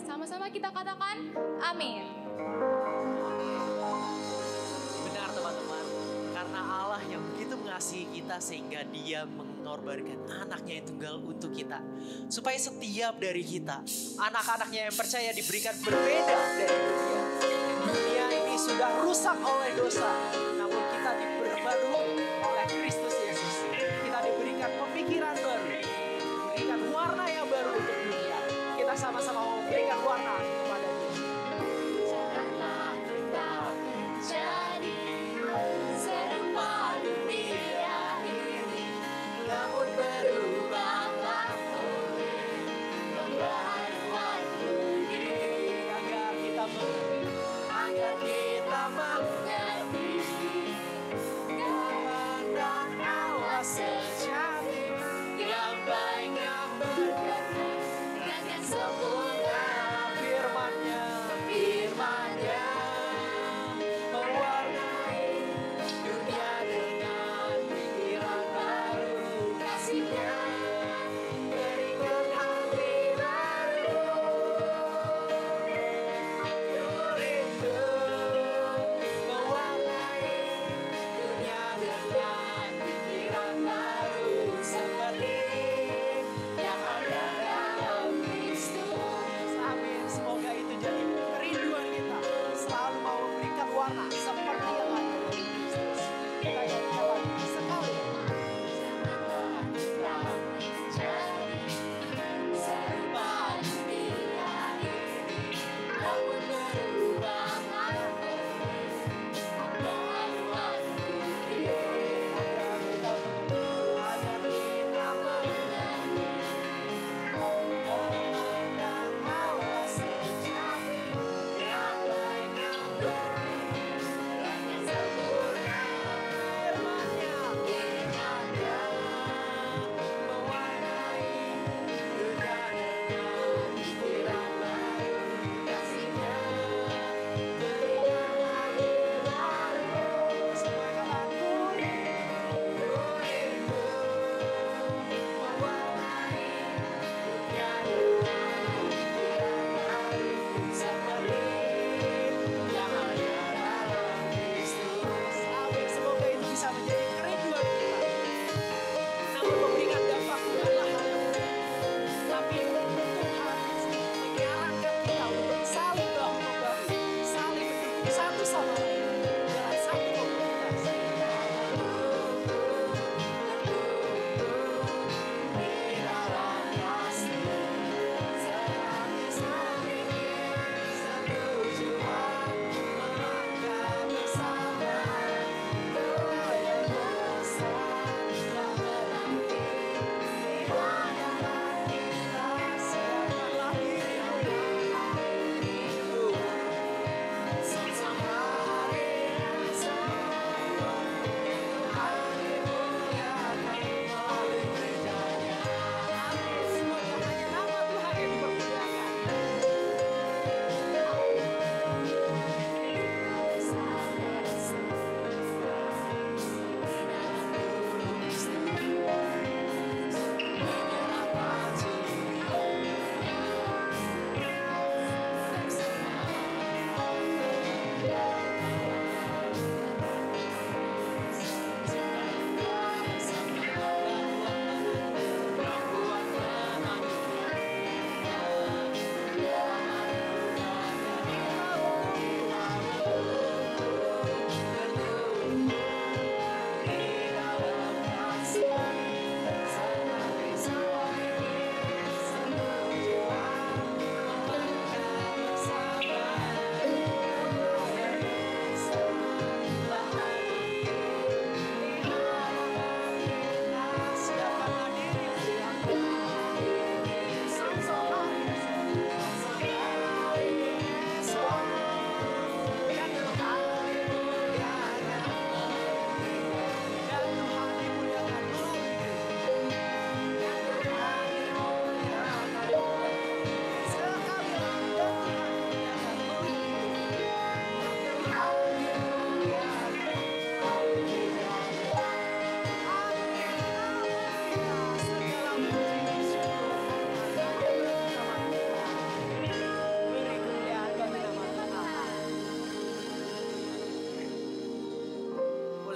Sama-sama kita katakan amin. Benar teman-teman, karena Allah yang begitu mengasihi kita sehingga Dia mengorbankan anaknya yang tunggal untuk kita. Supaya setiap dari kita, anak-anaknya yang percaya diberikan berbeda dari dunia. Dunia ini sudah rusak oleh dosa, namun kita diperbarui oleh Kristus Yesus. Kita diberikan pemikiran baru, diberikan warna yang baru untuk dunia. Kita sama-sama memberikan warna kepada Dia. Janganlah kita menjadi serupa dunia ini, namun berubahlah oleh pembaharuan budi, Agar kita mengerti kehendak Allah sejati yang baik yang berkenan dan sempurna. Firman-Nya mewarnai dunia dengan pikiran baru, kasih-Nya berikan hati baru. Rindu mewarnai dunia dengan pikiran baru, seperti yang ada dalam Kristus. Amin. Semoga itu jadi kerinduan kita, selalu mau memberikan warna seperti yang ada di Kristus. Kita nyanyikan lagi sekali. Janganlah kita menjadi serupa dunia ini, namun berubahlah oleh pembaharuan budi, Agar kita mengenai kehendak Allah sejati yang baik yang berkenan dan sempurna.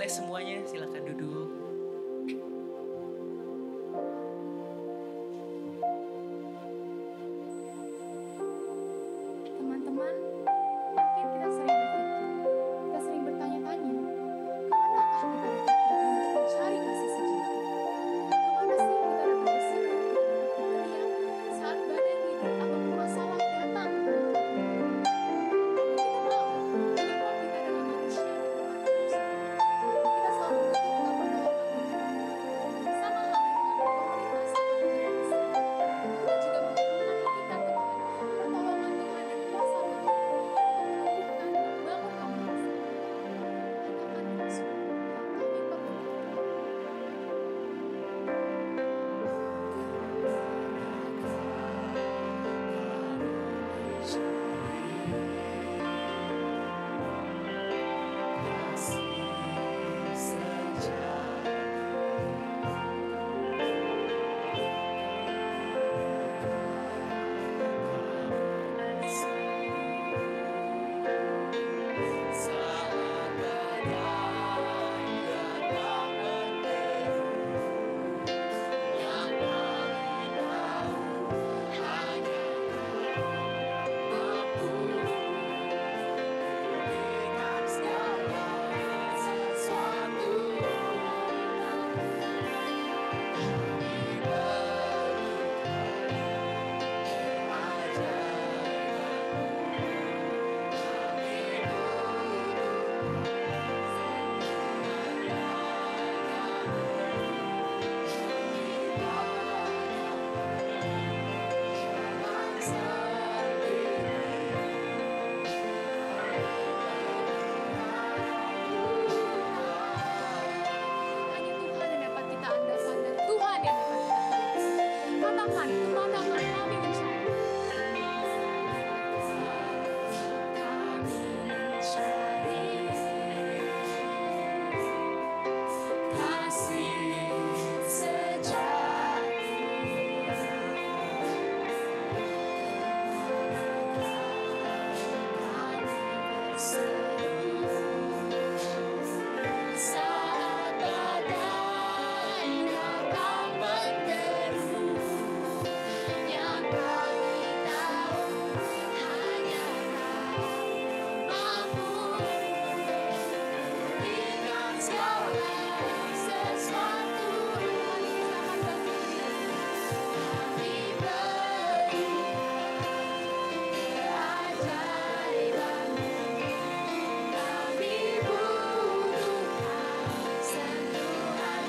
Boleh semuanya silakan duduk. Teman-teman, mungkin kita sering berpikir, kita sering bertanya-tanya, kemanakah kita dapat pergi untuk mencari kasih sejati? Kemana sih kita dapat berseru, kita dapat berteriak saat badai hidup ataupun masalah datang? Kita tahu, hidup kita adalah manusia yang berhati bersama. Kita selalu membutuhkan pertolongan Tuhan. Sama halnya dengan komunitas atau organisasi. Kita juga membutuhkan hakikat Tuhan, pertolongan Tuhan dan kuasa Tuhan untuk menumbuhkan dan membangun komunitas ini. Katakan dengan sungguh yang kami perlukan. Hanya Tuhan yang dapat kita andalkan dan Tuhan yang dapat kita tandai. Katakan, kemanakah kami mencari? Saat badai datang menderu, yang kami tahu hanya Kau mampu dengan segala sesuatu. Kami beri keajaiban-Mu, kami butuhkan sentuhan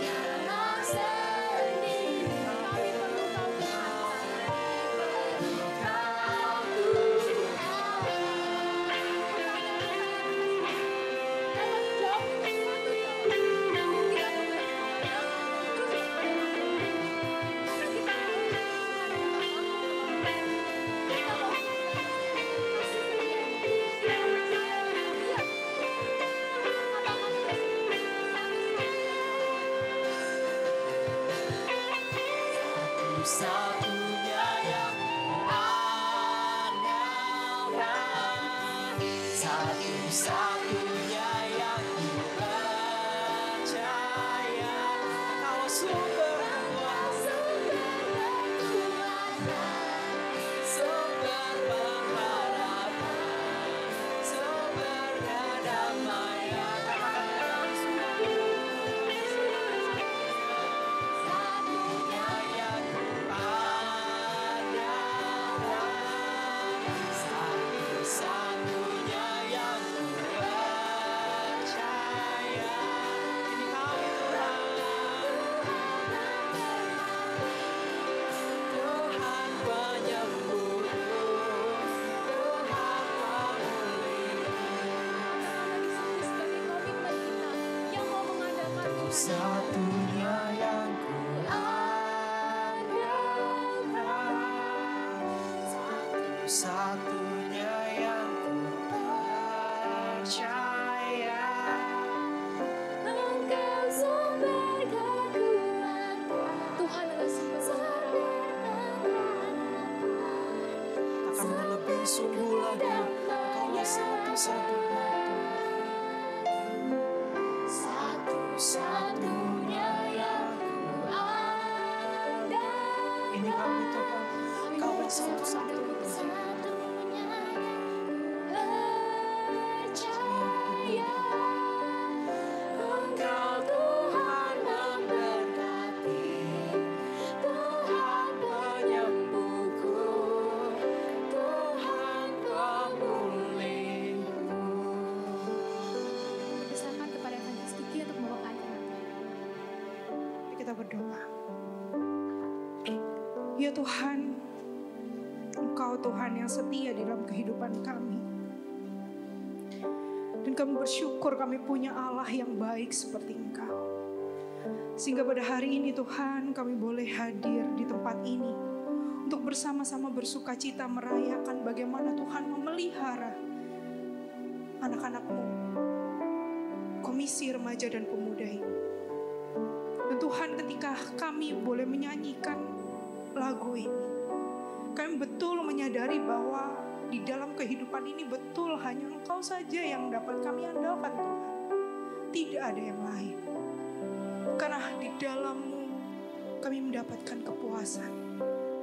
jangan sendiri, kami perlu Kau Satunya yang kuandalkan, satu-satunya yang kupercaya, Kau sumber kekuatan, sumber pengharapan, sumber kedamaian. Satunya yang kuandalkan, satu-satunya yang kupercaya. Ini kami Tuhan penyembuh, Tuhan pemulih. sebagai komitmen kita yang mau mengandalkan Tuhan. Satunya yang kuandalkan, satu-satunya yang kupercaya. Engkau sumber kekuatan, Tuhan adalah sumber pengharapan. Katakan lebih sungguhlah Dia, Engkaulah satu-satunya Satu-satunya yang ku andalkan. ini kami Tuhan, Engkaulah satu-satunya. Satu-satunya yang percaya. Engkau Tuhan memberkati, Tuhan penyembuhku, Tuhan pemulihku. Persilakan kepada Evangelis Kiki untuk membawakan firman Tuhan. Kita berdoa. Ya Tuhan, Engkau Tuhan yang setia di dalam kehidupan kami. Dan kami bersyukur kami punya Allah yang baik seperti Engkau. Sehingga pada hari ini Tuhan kami boleh hadir di tempat ini untuk bersama-sama bersuka cita merayakan bagaimana Tuhan memelihara anak-anak-Mu, Komisi Remaja dan Pemuda ini. Dan Tuhan, ketika kami boleh menyanyikan lagu ini, kami betul menyadari bahwa di dalam kehidupan ini betul hanya Engkau saja yang dapat kami andalkan Tuhan. Tidak ada yang lain. Karena di dalam-Mu kami mendapatkan kepuasan.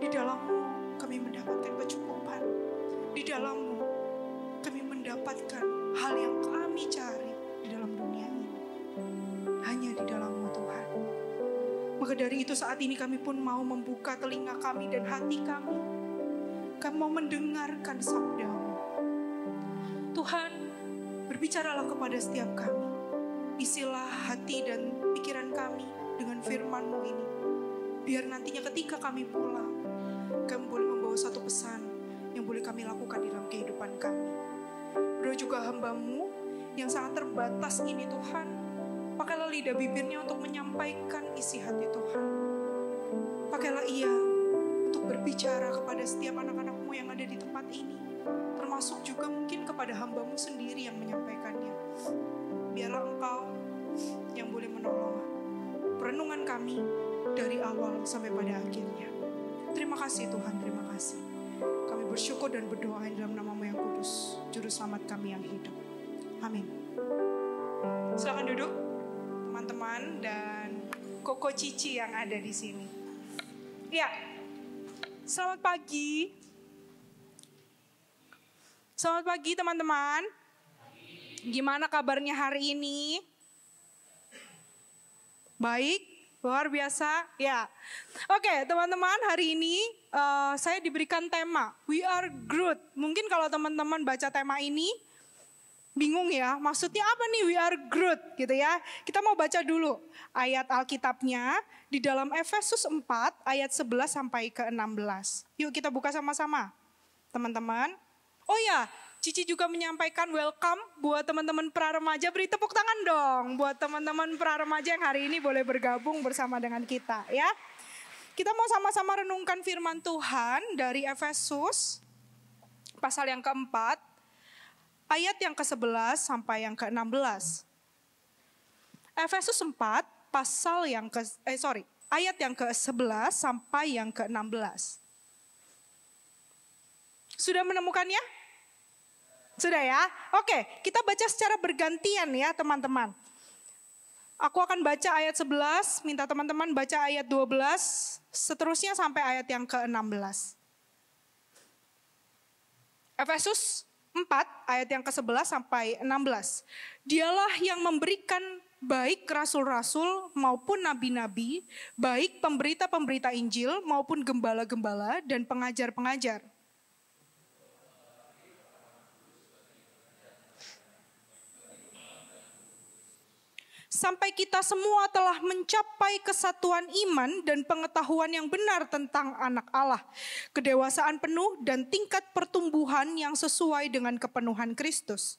Di dalam-Mu kami mendapatkan kecukupan. Di dalam-Mu kami mendapatkan hal yang kami cari di dalam dunia ini. Hanya di dalam-Mu Tuhan. Maka dari itu saat ini kami pun mau membuka telinga kami dan hati kami. Kami mau mendengarkan sabda-Mu. Tuhan, berbicaralah kepada setiap kami. Isilah hati dan pikiran kami dengan firman-Mu ini. Biar nantinya ketika kami pulang, kami boleh membawa satu pesan yang boleh kami lakukan di dalam kehidupan kami. Berdoa juga hamba-Mu yang sangat terbatas ini Tuhan. Pakailah lidah bibirnya untuk menyampaikan isi hati Tuhan. Pakailah ia untuk berbicara kepada setiap anak-anak-Mu yang ada di tempat ini. Termasuk juga mungkin kepada hamba-Mu sendiri yang menyampaikannya. Biarlah Engkau yang boleh menolong perenungan kami dari awal sampai pada akhirnya. Terima kasih Tuhan, terima kasih. Kami bersyukur dan berdoa dalam nama-Mu yang kudus, Juru Selamat kami yang hidup. Amin. Silakan duduk teman-teman dan Koko Cici yang ada di sini. Ya, selamat pagi. Selamat pagi teman-teman. Gimana kabarnya hari ini? Baik, luar biasa. Ya, oke teman-teman, hari ini saya diberikan tema We Are Groot. Mungkin kalau teman-teman baca tema ini bingung ya, maksudnya apa nih We Are Groot gitu ya. Kita mau baca dulu ayat Alkitabnya di dalam Efesus 4 ayat 11 sampai ke 16. Yuk kita buka sama-sama teman-teman. Oh ya, Cici juga menyampaikan welcome buat teman-teman pra-remaja. Beri tepuk tangan dong buat teman-teman pra-remaja yang hari ini boleh bergabung bersama dengan kita ya. Kita mau sama-sama renungkan firman Tuhan dari Efesus pasal yang keempat, ayat yang ke-11 sampai yang ke-16. Efesus 4 pasal yang ayat yang ke-11 sampai yang ke-16. Sudah menemukannya? Sudah ya? Oke, kita baca secara bergantian ya teman-teman. Aku akan baca ayat 11, minta teman-teman baca ayat 12, seterusnya sampai ayat yang ke-16. Efesus 4 ayat yang ke-11 sampai 16. Dialah yang memberikan baik rasul-rasul maupun nabi-nabi, baik pemberita-pemberita Injil maupun gembala-gembala dan pengajar-pengajar. Sampai kita semua telah mencapai kesatuan iman dan pengetahuan yang benar tentang anak Allah, kedewasaan penuh dan tingkat pertumbuhan yang sesuai dengan kepenuhan Kristus.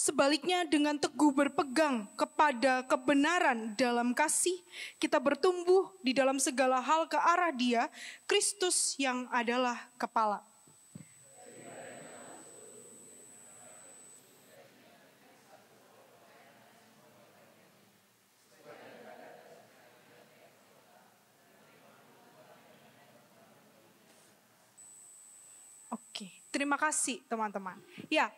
Sebaliknya dengan teguh berpegang kepada kebenaran dalam kasih, kita bertumbuh di dalam segala hal ke arah Dia, Kristus yang adalah kepala. Oke, terima kasih teman-teman. Ya,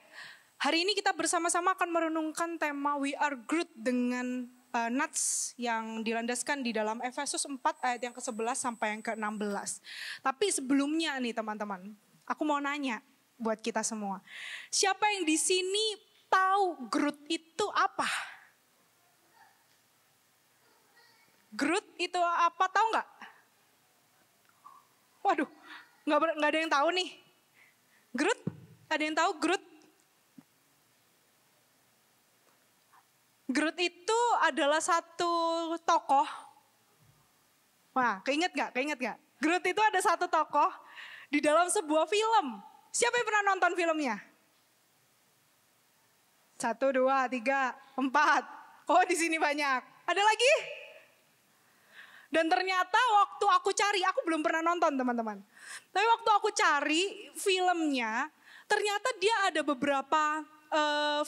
hari ini kita bersama-sama akan merenungkan tema We Are Groot dengan nats yang dilandaskan di dalam Efesus 4 ayat yang ke-11 sampai yang ke-16. Tapi sebelumnya nih teman-teman, aku mau nanya buat kita semua. Siapa yang di sini tahu Groot itu apa? Groot itu apa, tahu nggak? Waduh, nggak ada yang tahu nih. Groot, ada yang tahu Groot? Groot itu adalah satu tokoh. Wah, keinget gak? Groot itu ada satu tokoh di dalam sebuah film. Siapa yang pernah nonton filmnya? 1, 2, 3, 4. Oh, di sini banyak. Ada lagi? Dan ternyata waktu aku cari, aku belum pernah nonton teman-teman. Tapi waktu aku cari filmnya, ternyata dia ada beberapa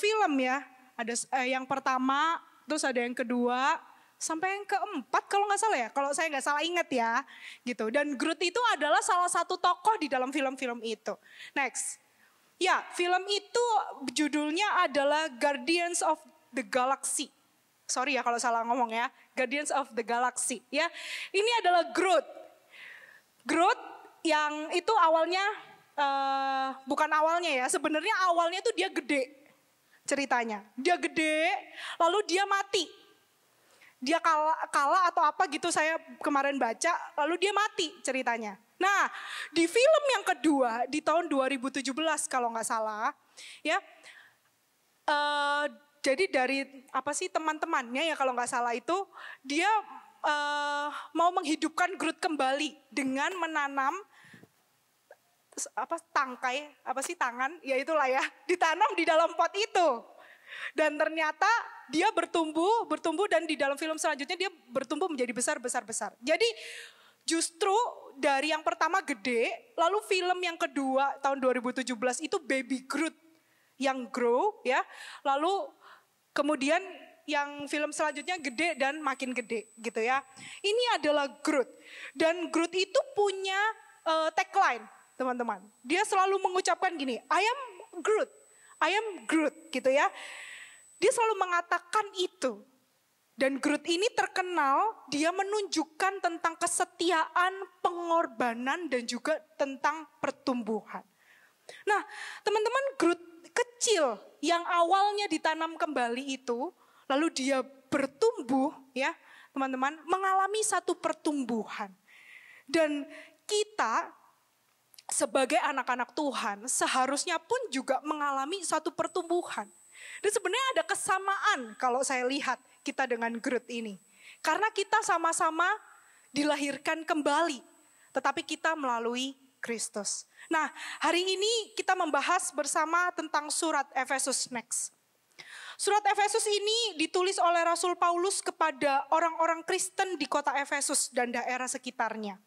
film ya. Ada yang pertama, terus ada yang kedua, sampai yang keempat kalau nggak salah ya. Kalau saya nggak salah ingat ya, gitu. Dan Groot itu adalah salah satu tokoh di dalam film-film itu. Next, ya film itu judulnya adalah Guardians of the Galaxy. Sorry ya kalau salah ngomong ya, Guardians of the Galaxy. Ya, ini adalah Groot. Groot yang itu awalnya bukan awalnya ya. Sebenarnya awalnya tuh dia gede. Ceritanya, dia gede, lalu dia mati. Dia kalah atau apa gitu saya kemarin baca, lalu dia mati ceritanya. Nah, di film yang kedua di tahun 2017 kalau nggak salah, ya, jadi dari apa sih teman-temannya ya kalau nggak salah itu, dia mau menghidupkan Groot kembali dengan menanam tangan, ya itulah ya, ditanam di dalam pot itu. Dan ternyata dia bertumbuh dan di dalam film selanjutnya dia bertumbuh menjadi besar. Jadi justru dari yang pertama gede, lalu film yang kedua tahun 2017 itu Baby Groot yang grow ya. Lalu kemudian yang film selanjutnya gede dan makin gede gitu ya. Ini adalah Groot. Dan Groot itu punya tagline. Teman-teman, dia selalu mengucapkan gini, I am Groot gitu ya. Dia selalu mengatakan itu. Dan Groot ini terkenal, dia menunjukkan tentang kesetiaan, pengorbanan dan juga tentang pertumbuhan. Nah, teman-teman, Groot kecil yang awalnya ditanam kembali itu, lalu dia bertumbuh ya, teman-teman, mengalami satu pertumbuhan. Dan kita sebagai anak-anak Tuhan seharusnya pun juga mengalami satu pertumbuhan. Dan sebenarnya ada kesamaan kalau saya lihat kita dengan Groot ini. Karena kita sama-sama dilahirkan kembali, tetapi kita melalui Kristus. Nah, hari ini kita membahas bersama tentang surat Efesus next. Surat Efesus ini ditulis oleh Rasul Paulus kepada orang-orang Kristen di kota Efesus dan daerah sekitarnya.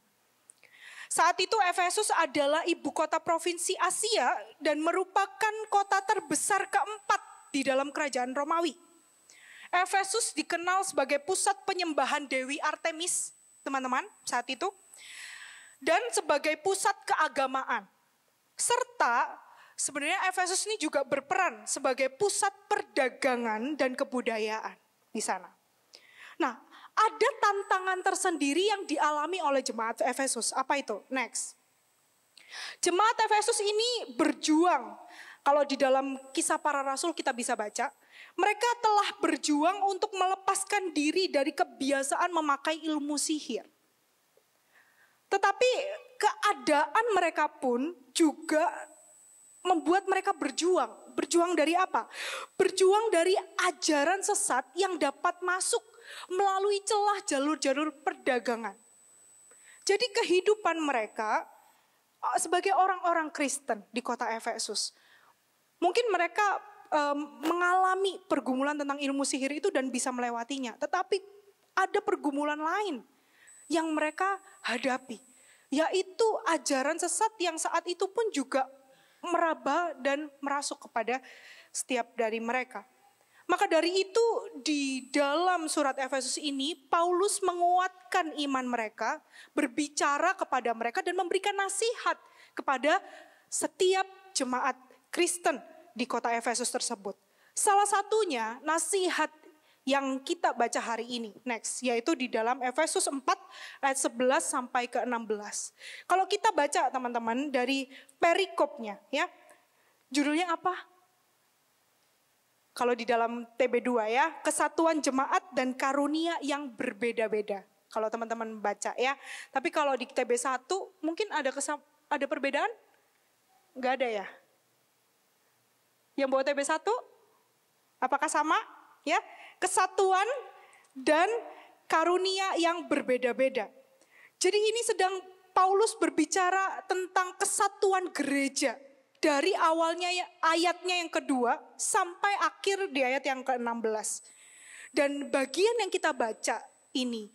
Saat itu Efesus adalah ibu kota provinsi Asia dan merupakan kota terbesar keempat di dalam kerajaan Romawi. Efesus dikenal sebagai pusat penyembahan Dewi Artemis, teman-teman, saat itu. Dan sebagai pusat keagamaan. Serta sebenarnya Efesus ini juga berperan sebagai pusat perdagangan dan kebudayaan di sana. Nah, ada tantangan tersendiri yang dialami oleh jemaat Efesus. Apa itu? Next. Jemaat Efesus ini berjuang. Kalau di dalam Kisah Para Rasul kita bisa baca. Mereka telah berjuang untuk melepaskan diri dari kebiasaan memakai ilmu sihir. Tetapi keadaan mereka pun juga membuat mereka berjuang. Berjuang dari apa? Berjuang dari ajaran sesat yang dapat masuk melalui celah jalur-jalur perdagangan. Jadi kehidupan mereka sebagai orang-orang Kristen di kota Efesus. Mungkin mereka mengalami pergumulan tentang ilmu sihir itu dan bisa melewatinya. Tetapi ada pergumulan lain yang mereka hadapi. Yaitu ajaran sesat yang saat itu pun juga meraba dan merasuk kepada setiap dari mereka. Maka dari itu di dalam surat Efesus ini Paulus menguatkan iman mereka, berbicara kepada mereka dan memberikan nasihat kepada setiap jemaat Kristen di kota Efesus tersebut. Salah satunya nasihat yang kita baca hari ini, next, yaitu di dalam Efesus 4 ayat 11 sampai ke 16. Kalau kita baca teman-teman dari perikopnya ya, judulnya apa? Kalau di dalam TB2 ya, kesatuan jemaat dan karunia yang berbeda-beda. Kalau teman-teman baca ya. Tapi kalau di TB1 mungkin ada perbedaan? Enggak ada ya? Yang bawa TB1? Apakah sama? Ya, kesatuan dan karunia yang berbeda-beda. Jadi ini sedang Paulus berbicara tentang kesatuan gereja. Dari awalnya ayatnya yang kedua sampai akhir di ayat yang ke-16. Dan bagian yang kita baca ini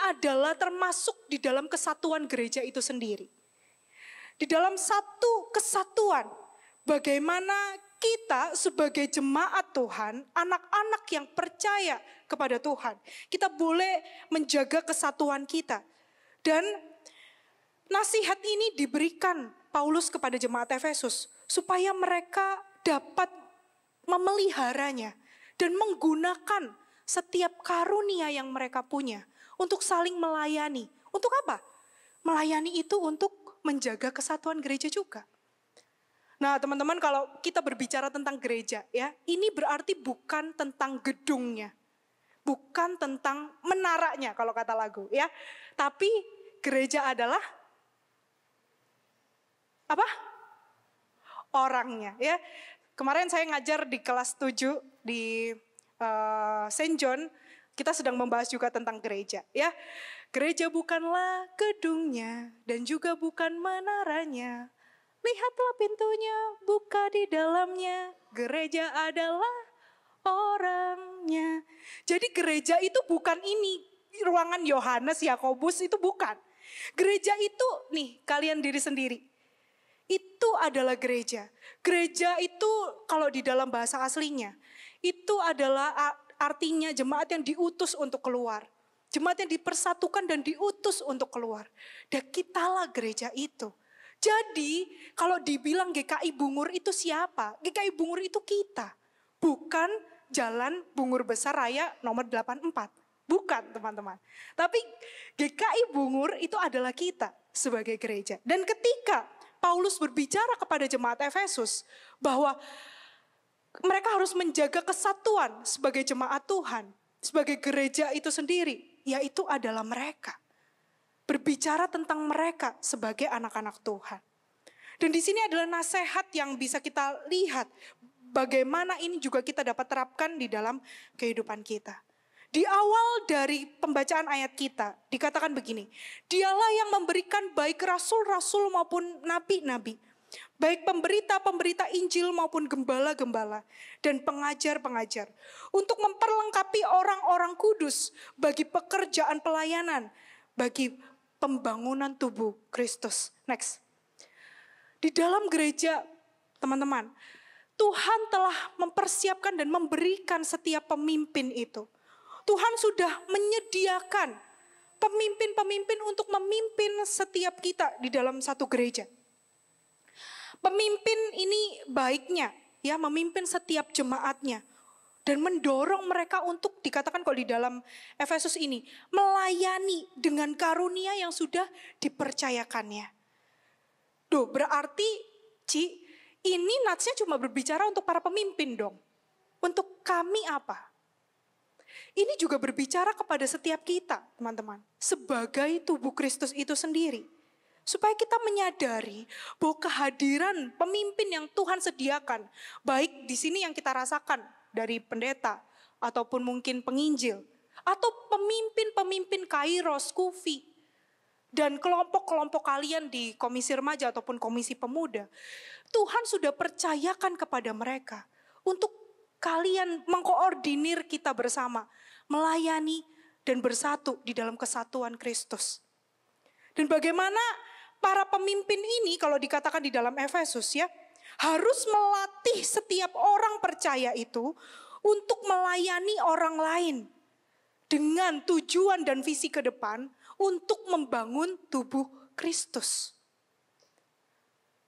adalah termasuk di dalam kesatuan gereja itu sendiri. Di dalam satu kesatuan, bagaimana kita sebagai jemaat Tuhan, anak-anak yang percaya kepada Tuhan, kita boleh menjaga kesatuan kita. Dan nasihat ini diberikan Paulus kepada jemaat Efesus supaya mereka dapat memeliharanya dan menggunakan setiap karunia yang mereka punya untuk saling melayani. Untuk apa? Melayani itu untuk menjaga kesatuan gereja juga. Nah, teman-teman, kalau kita berbicara tentang gereja ya, ini berarti bukan tentang gedungnya. Bukan tentang menaranya kalau kata lagu ya. Tapi gereja adalah apa? Orangnya ya. Kemarin saya ngajar di kelas 7 di Saint John, kita sedang membahas juga tentang gereja ya. Gereja bukanlah gedungnya dan juga bukan menaranya. Lihatlah pintunya, buka di dalamnya. Gereja adalah orangnya. Jadi gereja itu bukan ini ruangan Yohanes, Yakobus, itu bukan. Gereja itu nih kalian diri sendiri. Itu adalah gereja. Gereja itu kalau di dalam bahasa aslinya, itu adalah artinya jemaat yang diutus untuk keluar. Jemaat yang dipersatukan dan diutus untuk keluar. Dan kitalah gereja itu. Jadi kalau dibilang GKI Bungur itu siapa? GKI Bungur itu kita. Bukan Jalan Bungur Besar Raya nomor 84. Bukan teman-teman. Tapi GKI Bungur itu adalah kita sebagai gereja. Dan ketika Paulus berbicara kepada jemaat Efesus bahwa mereka harus menjaga kesatuan sebagai jemaat Tuhan, sebagai gereja itu sendiri, yaitu adalah mereka. Berbicara tentang mereka sebagai anak-anak Tuhan. Dan di sini adalah nasihat yang bisa kita lihat bagaimana ini juga kita dapat terapkan di dalam kehidupan kita. Di awal dari pembacaan ayat kita dikatakan begini, dialah yang memberikan baik rasul-rasul maupun nabi-nabi, baik pemberita-pemberita Injil maupun gembala-gembala dan pengajar-pengajar, untuk memperlengkapi orang-orang kudus bagi pekerjaan pelayanan, bagi pembangunan tubuh Kristus. Next. Di dalam gereja, teman-teman, Tuhan telah mempersiapkan dan memberikan setiap pemimpin itu. Tuhan sudah menyediakan pemimpin-pemimpin untuk memimpin setiap kita di dalam satu gereja. Pemimpin ini baiknya ya memimpin setiap jemaatnya dan mendorong mereka untuk dikatakan kalau di dalam Efesus ini melayani dengan karunia yang sudah dipercayakannya. Duh, berarti ini natsnya cuma berbicara untuk para pemimpin dong. Untuk kami apa? Ini juga berbicara kepada setiap kita, teman-teman. Sebagai tubuh Kristus itu sendiri. Supaya kita menyadari bahwa kehadiran pemimpin yang Tuhan sediakan. Baik di sini yang kita rasakan dari pendeta. Ataupun mungkin penginjil. Atau pemimpin-pemimpin Kairos, Kufi. Dan kelompok-kelompok kalian di komisi remaja ataupun komisi pemuda. Tuhan sudah percayakan kepada mereka. Untuk kalian mengkoordinir kita bersama. Melayani dan bersatu di dalam kesatuan Kristus. Dan bagaimana para pemimpin ini kalau dikatakan di dalam Efesus ya. Harus melatih setiap orang percaya itu untuk melayani orang lain. Dengan tujuan dan visi ke depan untuk membangun tubuh Kristus.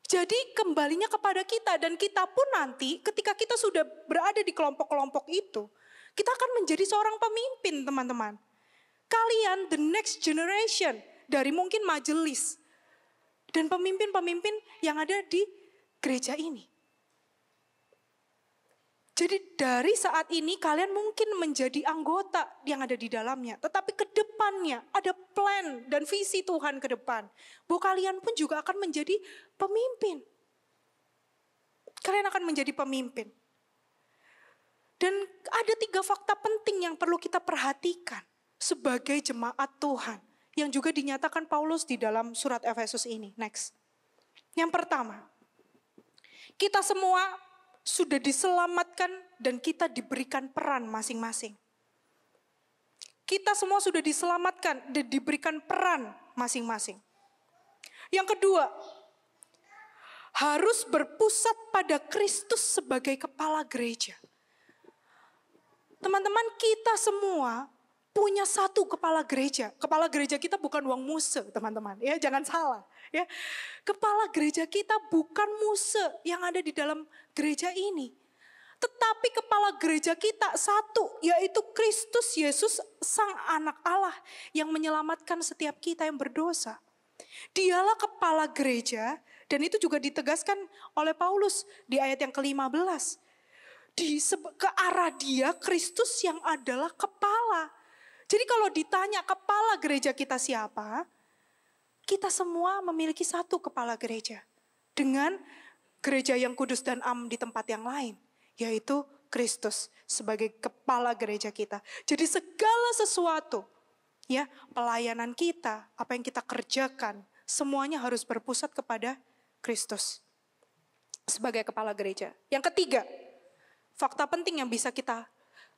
Jadi kembalinya kepada kita, dan kita pun nanti ketika kita sudah berada di kelompok-kelompok itu, kita akan menjadi seorang pemimpin, teman-teman. Kalian the next generation dari mungkin majelis dan pemimpin-pemimpin yang ada di gereja ini. Jadi dari saat ini kalian mungkin menjadi anggota yang ada di dalamnya. Tetapi ke depannya ada plan dan visi Tuhan ke depan. Bahwa kalian pun juga akan menjadi pemimpin. Kalian akan menjadi pemimpin. Dan ada 3 fakta penting yang perlu kita perhatikan sebagai jemaat Tuhan. Yang juga dinyatakan Paulus di dalam surat Efesus ini. Next. Yang pertama, kita semua sudah diselamatkan dan kita diberikan peran masing-masing. Kita semua sudah diselamatkan dan diberikan peran masing-masing. Yang kedua, harus berpusat pada Kristus sebagai kepala gereja. Teman-teman, kita semua punya satu kepala gereja. Kepala gereja kita bukan Wong Muse, teman-teman. Ya, jangan salah. Ya, kepala gereja kita bukan Muse yang ada di dalam gereja ini. Tetapi kepala gereja kita satu, yaitu Kristus Yesus, Sang Anak Allah yang menyelamatkan setiap kita yang berdosa. Dialah kepala gereja, dan itu juga ditegaskan oleh Paulus di ayat yang ke-15. Ke arah dia, Kristus yang adalah kepala. Jadi kalau ditanya kepala gereja kita siapa? Kita semua memiliki satu kepala gereja. Dengan gereja yang kudus dan am di tempat yang lain. Yaitu Kristus sebagai kepala gereja kita. Jadi segala sesuatu, ya, pelayanan kita, apa yang kita kerjakan, semuanya harus berpusat kepada Kristus sebagai kepala gereja. Yang ketiga, fakta penting yang bisa kita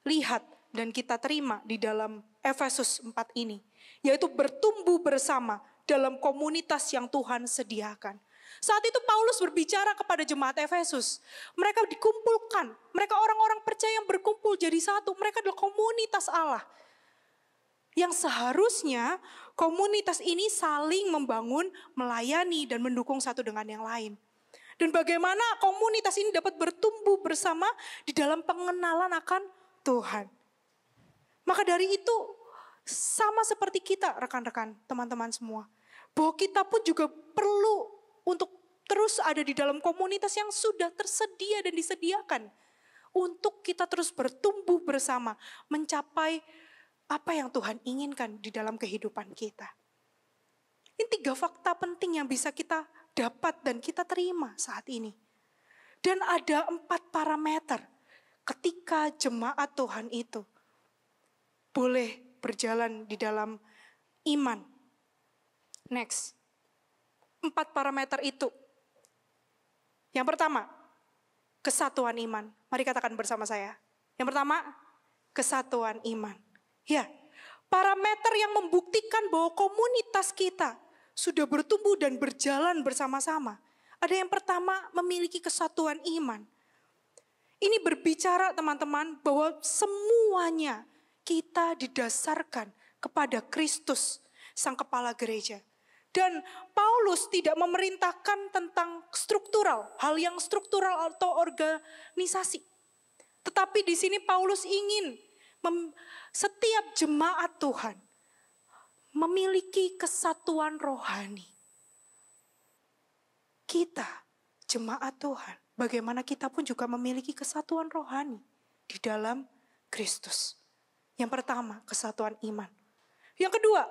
lihat dan kita terima di dalam Efesus 4 ini. Yaitu bertumbuh bersama dalam komunitas yang Tuhan sediakan. Saat itu Paulus berbicara kepada jemaat Efesus. Mereka dikumpulkan. Mereka orang-orang percaya yang berkumpul jadi satu. Mereka adalah komunitas Allah. Yang seharusnya komunitas ini saling membangun, melayani, dan mendukung satu dengan yang lain. Dan bagaimana komunitas ini dapat bertumbuh bersama di dalam pengenalan akan Tuhan. Maka dari itu, sama seperti kita rekan-rekan, teman-teman semua. Bahwa kita pun juga perlu untuk terus ada di dalam komunitas yang sudah tersedia dan disediakan. Untuk kita terus bertumbuh bersama, mencapai apa yang Tuhan inginkan di dalam kehidupan kita. Ini 3 fakta penting yang bisa kita dapat dan kita terima saat ini. Dan ada 4 parameter ketika jemaat Tuhan itu boleh berjalan di dalam iman. Next. 4 parameter itu. Yang pertama, kesatuan iman. Mari katakan bersama saya. Yang pertama, kesatuan iman. Ya, parameter yang membuktikan bahwa komunitas kita sudah bertumbuh dan berjalan bersama-sama. Ada yang pertama, memiliki kesatuan iman. Ini berbicara teman-teman bahwa semuanya kita didasarkan kepada Kristus, Sang Kepala Gereja. Dan Paulus tidak memerintahkan tentang struktural, hal yang struktural atau organisasi. Tetapi di sini Paulus ingin setiap jemaat Tuhan memiliki kesatuan rohani. Kita, jemaat Tuhan, bagaimana kita pun juga memiliki kesatuan rohani di dalam Kristus. Yang pertama, kesatuan iman. Yang kedua,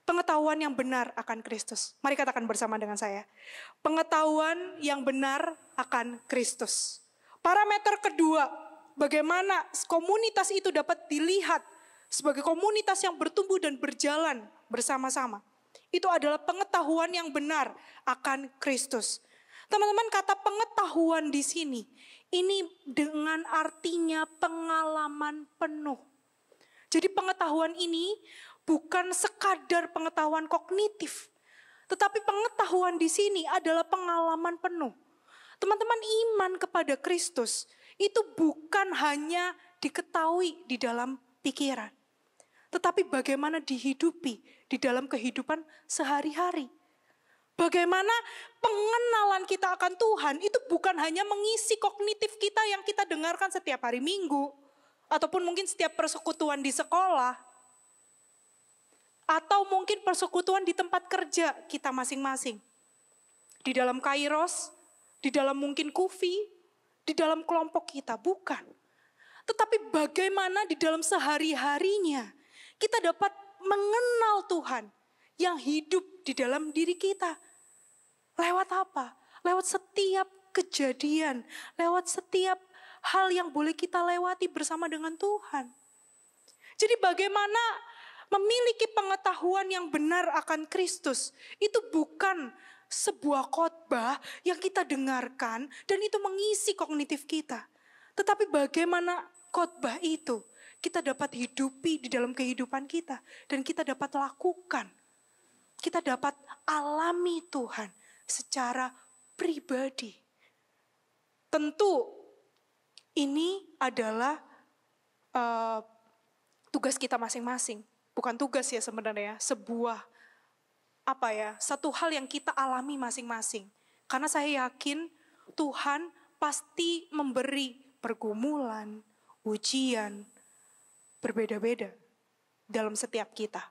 pengetahuan yang benar akan Kristus. Mari katakan bersama dengan saya. Pengetahuan yang benar akan Kristus. Parameter kedua, bagaimana komunitas itu dapat dilihat sebagai komunitas yang bertumbuh dan berjalan bersama-sama. Itu adalah pengetahuan yang benar akan Kristus. Teman-teman, kata pengetahuan di sini, ini dengan artinya pengalaman penuh. Jadi pengetahuan ini bukan sekadar pengetahuan kognitif, tetapi pengetahuan di sini adalah pengalaman penuh. Teman-teman, iman kepada Kristus itu bukan hanya diketahui di dalam pikiran, tetapi bagaimana dihidupi di dalam kehidupan sehari-hari. Bagaimana pengenalan kita akan Tuhan itu bukan hanya mengisi kognitif kita yang kita dengarkan setiap hari Minggu. Ataupun mungkin setiap persekutuan di sekolah. Atau mungkin persekutuan di tempat kerja kita masing-masing. Di dalam kairos, di dalam mungkin kufi, di dalam kelompok kita. Bukan. Tetapi bagaimana di dalam sehari-harinya kita dapat mengenal Tuhan yang hidup di dalam diri kita. Lewat apa? Lewat setiap kejadian, lewat setiap hal yang boleh kita lewati bersama dengan Tuhan. Jadi bagaimana memiliki pengetahuan yang benar akan Kristus, itu bukan sebuah khotbah yang kita dengarkan dan itu mengisi kognitif kita. Tetapi bagaimana khotbah itu kita dapat hidupi di dalam kehidupan kita dan kita dapat lakukan. Kita dapat alami Tuhan secara pribadi. Tentu ini adalah tugas kita masing-masing. Bukan tugas ya sebenarnya, sebuah satu hal yang kita alami masing-masing. Karena saya yakin Tuhan pasti memberi pergumulan, ujian, berbeda-beda dalam setiap kita.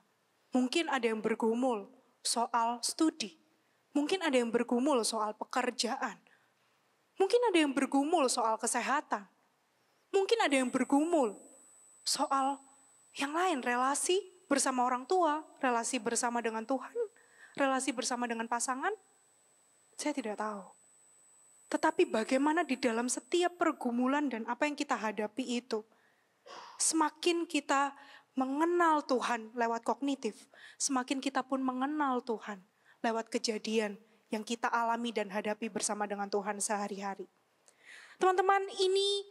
Mungkin ada yang bergumul soal studi. Mungkin ada yang bergumul soal pekerjaan. Mungkin ada yang bergumul soal kesehatan. Mungkin ada yang bergumul soal yang lain, relasi bersama orang tua, relasi bersama dengan Tuhan, relasi bersama dengan pasangan. Saya tidak tahu. Tetapi bagaimana di dalam setiap pergumulan dan apa yang kita hadapi itu, semakin kita mengenal Tuhan lewat kognitif, semakin kita pun mengenal Tuhan lewat kejadian yang kita alami dan hadapi bersama dengan Tuhan sehari-hari. Teman-teman, ini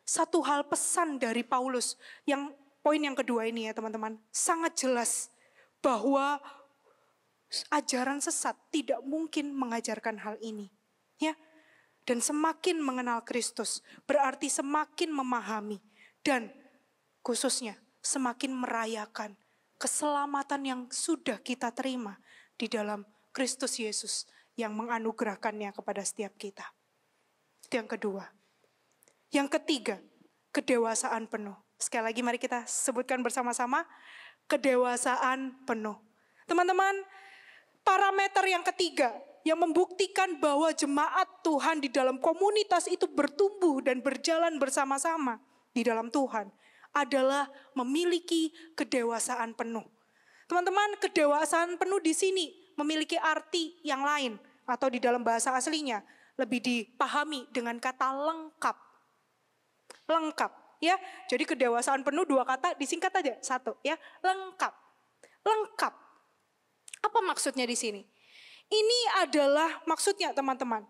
satu hal pesan dari Paulus yang poin yang kedua ini ya teman-teman, sangat jelas bahwa ajaran sesat tidak mungkin mengajarkan hal ini. Ya. Dan semakin mengenal Kristus berarti semakin memahami dan khususnya semakin merayakan keselamatan yang sudah kita terima di dalam Kristus Yesus yang menganugerahkannya kepada setiap kita. Itu yang kedua. Yang ketiga, kedewasaan penuh. Sekali lagi mari kita sebutkan bersama-sama, kedewasaan penuh. Teman-teman, parameter yang ketiga yang membuktikan bahwa jemaat Tuhan di dalam komunitas itu bertumbuh dan berjalan bersama-sama di dalam Tuhan adalah memiliki kedewasaan penuh. Teman-teman, kedewasaan penuh di sini memiliki arti yang lain atau di dalam bahasa aslinya lebih dipahami dengan kata lengkap. Lengkap, ya. Jadi kedewasaan penuh dua kata disingkat aja satu, ya. Lengkap. Lengkap. Apa maksudnya di sini? Ini adalah maksudnya teman-teman,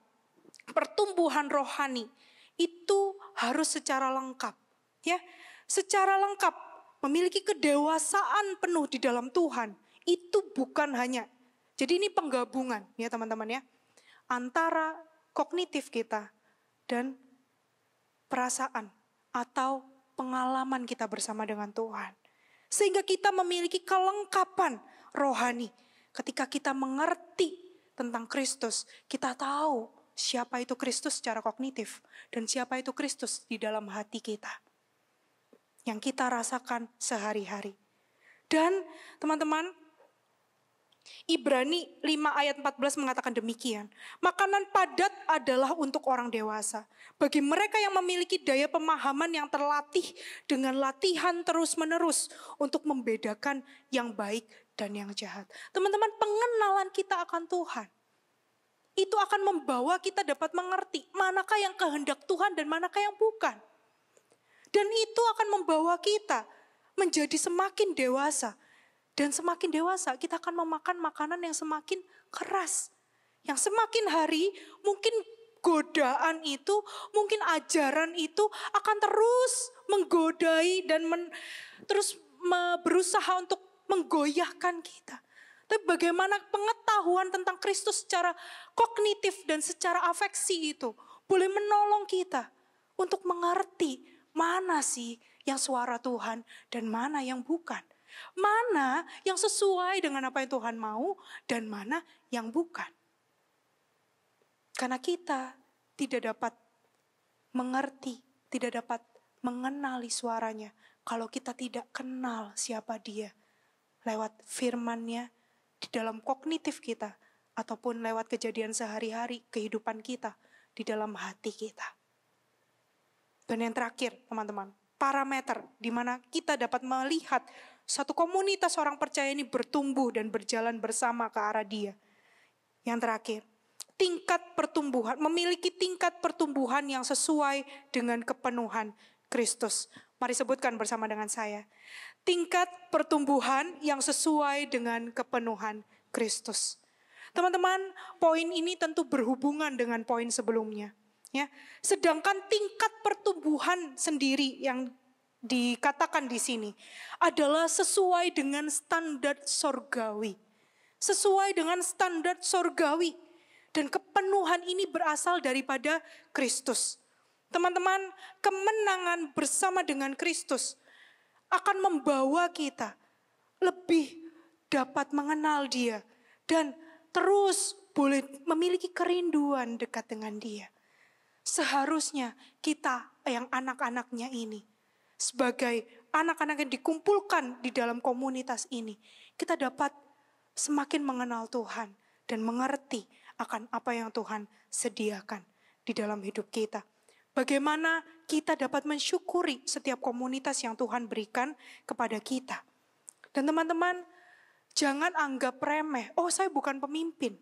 pertumbuhan rohani itu harus secara lengkap, ya. Secara lengkap, memiliki kedewasaan penuh di dalam Tuhan, itu bukan hanya, jadi ini penggabungan ya teman-teman ya, antara kognitif kita dan perasaan atau pengalaman kita bersama dengan Tuhan. Sehingga kita memiliki kelengkapan rohani. Ketika kita mengerti tentang Kristus, kita tahu siapa itu Kristus secara kognitif dan siapa itu Kristus di dalam hati kita. Yang kita rasakan sehari-hari. Dan teman-teman, Ibrani 5 ayat 14 mengatakan demikian. Makanan padat adalah untuk orang dewasa. Bagi mereka yang memiliki daya pemahaman yang terlatih dengan latihan terus-menerus untuk membedakan yang baik dan yang jahat. Teman-teman, pengenalan kita akan Tuhan itu akan membawa kita dapat mengerti manakah yang kehendak Tuhan dan manakah yang bukan. Dan itu akan membawa kita menjadi semakin dewasa. Dan semakin dewasa kita akan memakan makanan yang semakin keras. Yang semakin hari mungkin godaan itu, mungkin ajaran itu akan terus menggodai dan terus berusaha untuk menggoyahkan kita. Tapi bagaimana pengetahuan tentang Kristus secara kognitif dan secara afeksi itu boleh menolong kita untuk mengerti mana sih yang suara Tuhan dan mana yang bukan. Mana yang sesuai dengan apa yang Tuhan mau dan mana yang bukan. Karena kita tidak dapat mengerti, tidak dapat mengenali suaranya kalau kita tidak kenal siapa dia. Lewat firman-Nya di dalam kognitif kita, ataupun lewat kejadian sehari-hari kehidupan kita di dalam hati kita. Dan yang terakhir, teman-teman, parameter di mana kita dapat melihat satu komunitas orang percaya ini bertumbuh dan berjalan bersama ke arah Dia. Yang terakhir, tingkat pertumbuhan, memiliki tingkat pertumbuhan yang sesuai dengan kepenuhan Kristus. Mari sebutkan bersama dengan saya. Tingkat pertumbuhan yang sesuai dengan kepenuhan Kristus. Teman-teman, poin ini tentu berhubungan dengan poin sebelumnya. Ya, sedangkan tingkat pertumbuhan sendiri yang dikatakan di sini adalah sesuai dengan standar sorgawi. Sesuai dengan standar sorgawi. Dan kepenuhan ini berasal daripada Kristus. Teman-teman, kemenangan bersama dengan Kristus akan membawa kita lebih dapat mengenal Dia. Dan terus boleh memiliki kerinduan dekat dengan Dia. Seharusnya kita yang anak-anaknya ini, sebagai anak-anak yang dikumpulkan di dalam komunitas ini, kita dapat semakin mengenal Tuhan dan mengerti akan apa yang Tuhan sediakan di dalam hidup kita. Bagaimana kita dapat mensyukuri setiap komunitas yang Tuhan berikan kepada kita. Dan teman-teman, jangan anggap remeh, oh saya bukan pemimpin,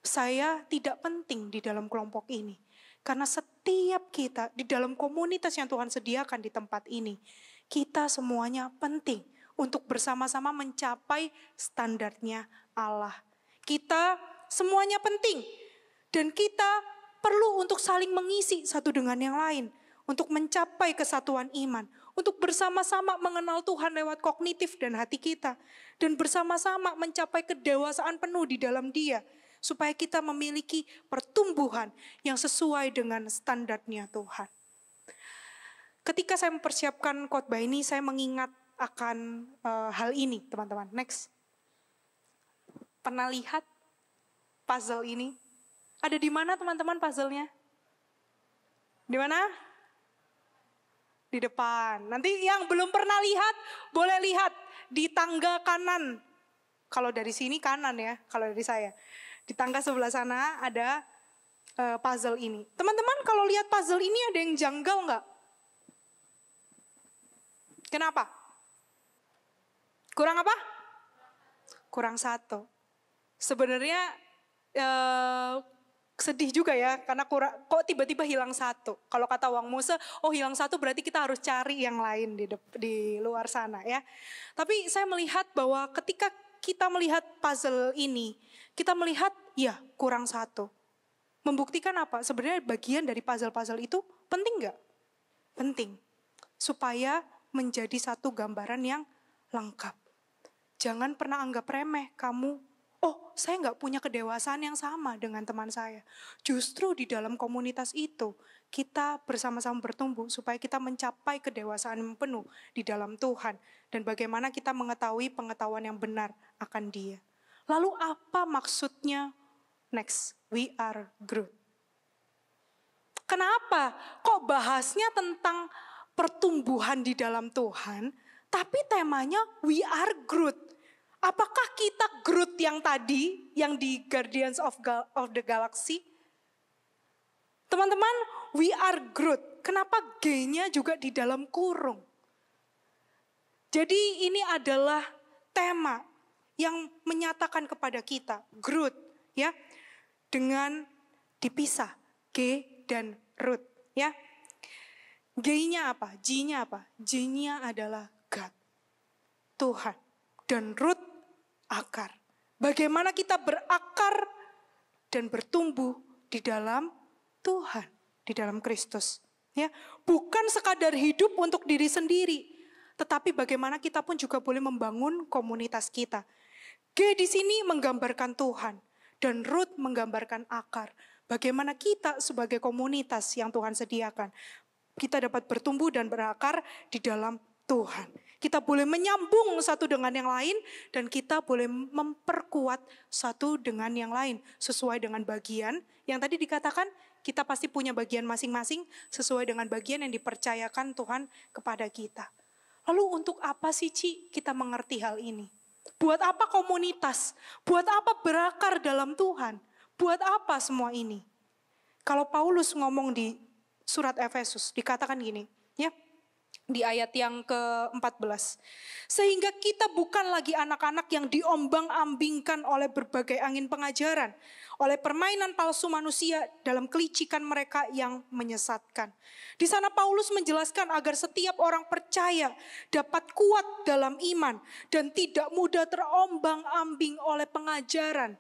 saya tidak penting di dalam kelompok ini. Karena setiap kita di dalam komunitas yang Tuhan sediakan di tempat ini, kita semuanya penting untuk bersama-sama mencapai standarnya Allah. Kita semuanya penting dan kita perlu untuk saling mengisi satu dengan yang lain, untuk mencapai kesatuan iman, untuk bersama-sama mengenal Tuhan lewat kognitif dan hati kita, dan bersama-sama mencapai kedewasaan penuh di dalam Dia, supaya kita memiliki pertumbuhan yang sesuai dengan standarnya Tuhan. Ketika saya mempersiapkan khotbah ini, saya mengingat akan hal ini, teman-teman. Next. Pernah lihat puzzle ini? Ada di mana teman-teman puzzle-nya? Di mana? Di depan. Nanti yang belum pernah lihat, boleh lihat di tangga kanan. Kalau dari sini kanan ya, kalau dari saya. Di tangga sebelah sana ada puzzle ini. Teman-teman kalau lihat puzzle ini ada yang janggal nggak? Kenapa? Kurang apa? Kurang satu. Sebenarnya sedih juga ya, karena kok tiba-tiba hilang satu. Kalau kata Wang Muse, oh hilang satu berarti kita harus cari yang lain di luar sana ya. Tapi saya melihat bahwa ketika kita melihat puzzle ini, kita melihat ya kurang satu. Membuktikan apa? Sebenarnya bagian dari puzzle-puzzle itu penting nggak? Penting. Supaya menjadi satu gambaran yang lengkap. Jangan pernah anggap remeh kamu. Oh, saya nggak punya kedewasaan yang sama dengan teman saya. Justru di dalam komunitas itu, kita bersama-sama bertumbuh supaya kita mencapai kedewasaan yang penuh di dalam Tuhan. Dan bagaimana kita mengetahui pengetahuan yang benar akan Dia. Lalu apa maksudnya? Next, we are Groot. Kenapa? Kok bahasnya tentang pertumbuhan di dalam Tuhan, tapi temanya we are Groot. Apakah kita Groot yang tadi, yang di Guardians of the Galaxy? Teman-teman, we are Groot. Kenapa G-nya juga di dalam kurung? Jadi ini adalah tema yang menyatakan kepada kita, Groot, ya, dengan dipisah, G dan Root, ya. G-nya apa? J-nya apa? J-nya adalah God, Tuhan, dan Root akar. Bagaimana kita berakar dan bertumbuh di dalam Tuhan, di dalam Kristus. Ya, bukan sekadar hidup untuk diri sendiri, tetapi bagaimana kita pun juga boleh membangun komunitas kita. G di sini menggambarkan Tuhan dan Root menggambarkan akar. Bagaimana kita sebagai komunitas yang Tuhan sediakan, kita dapat bertumbuh dan berakar di dalam Tuhan. Kita boleh menyambung satu dengan yang lain dan kita boleh memperkuat satu dengan yang lain sesuai dengan bagian yang tadi dikatakan kita pasti punya bagian masing-masing sesuai dengan bagian yang dipercayakan Tuhan kepada kita. Lalu untuk apa sih Ci kita mengerti hal ini? Buat apa komunitas? Buat apa berakar dalam Tuhan? Buat apa semua ini? Kalau Paulus ngomong di surat Efesus dikatakan gini, ya. Di ayat yang ke-14. Sehingga kita bukan lagi anak-anak yang diombang-ambingkan oleh berbagai angin pengajaran. Oleh permainan palsu manusia dalam kelicikan mereka yang menyesatkan. Di sana Paulus menjelaskan agar setiap orang percaya dapat kuat dalam iman. Dan tidak mudah terombang-ambing oleh pengajaran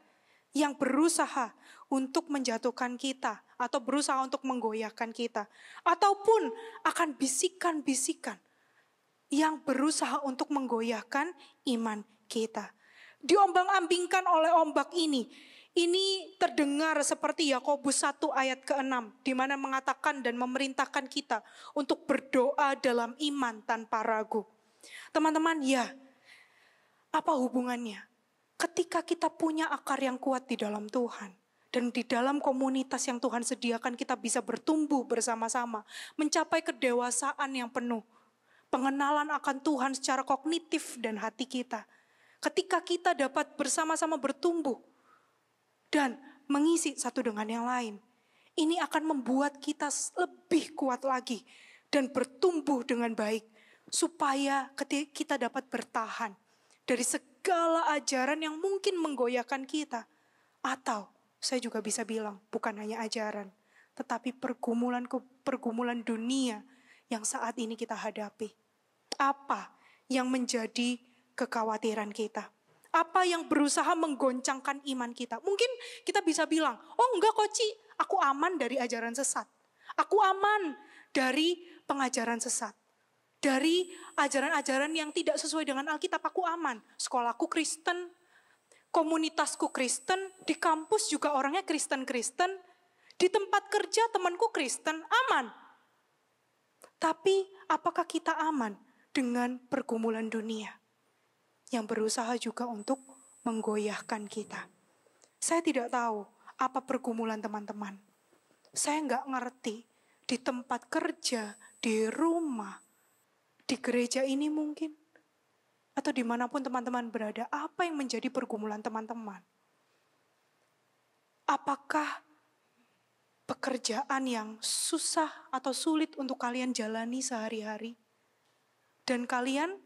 yang berusaha untuk menjatuhkan kita atau berusaha untuk menggoyahkan kita ataupun akan bisikan-bisikan yang berusaha untuk menggoyahkan iman kita. Diombang-ambingkan oleh ombak ini terdengar seperti Yakobus 1 ayat ke-6 di mana mengatakan dan memerintahkan kita untuk berdoa dalam iman tanpa ragu. Teman-teman, ya, apa hubungannya? Ketika kita punya akar yang kuat di dalam Tuhan, dan di dalam komunitas yang Tuhan sediakan kita bisa bertumbuh bersama-sama, mencapai kedewasaan yang penuh, pengenalan akan Tuhan secara kognitif dan hati kita. Ketika kita dapat bersama-sama bertumbuh dan mengisi satu dengan yang lain, ini akan membuat kita lebih kuat lagi dan bertumbuh dengan baik, supaya kita dapat bertahan dari segala ajaran yang mungkin menggoyahkan kita. Atau saya juga bisa bilang bukan hanya ajaran, tetapi pergumulan dunia yang saat ini kita hadapi. Apa yang menjadi kekhawatiran kita? Apa yang berusaha menggoncangkan iman kita? Mungkin kita bisa bilang, oh enggak kok Ci, aku aman dari ajaran sesat. Aku aman dari pengajaran sesat. Dari ajaran-ajaran yang tidak sesuai dengan Alkitab, aku aman. Sekolahku Kristen, komunitasku Kristen, di kampus juga orangnya Kristen-Kristen, di tempat kerja temanku Kristen, aman. Tapi apakah kita aman dengan pergumulan dunia yang berusaha juga untuk menggoyahkan kita? Saya tidak tahu apa pergumulan teman-teman. Saya nggak ngerti di tempat kerja, di rumah, di gereja ini mungkin. Atau dimanapun teman-teman berada, apa yang menjadi pergumulan teman-teman? Apakah pekerjaan yang susah atau sulit untuk kalian jalani sehari-hari? Dan kalian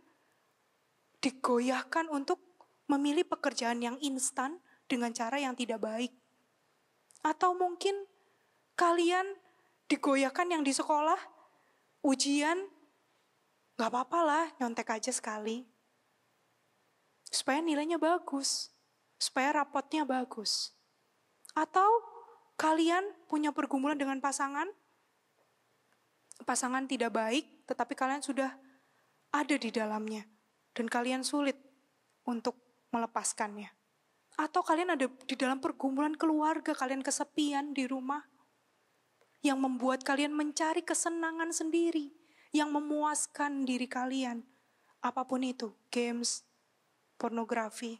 digoyahkan untuk memilih pekerjaan yang instan dengan cara yang tidak baik? Atau mungkin kalian digoyahkan yang di sekolah, ujian, gak apa-apa lah, nyontek aja sekali. Supaya nilainya bagus, supaya rapotnya bagus. Atau kalian punya pergumulan dengan pasangan tidak baik, tetapi kalian sudah ada di dalamnya, dan kalian sulit untuk melepaskannya. Atau kalian ada di dalam pergumulan keluarga, kalian kesepian di rumah, yang membuat kalian mencari kesenangan sendiri, yang memuaskan diri kalian. Apapun itu, games, pornografi,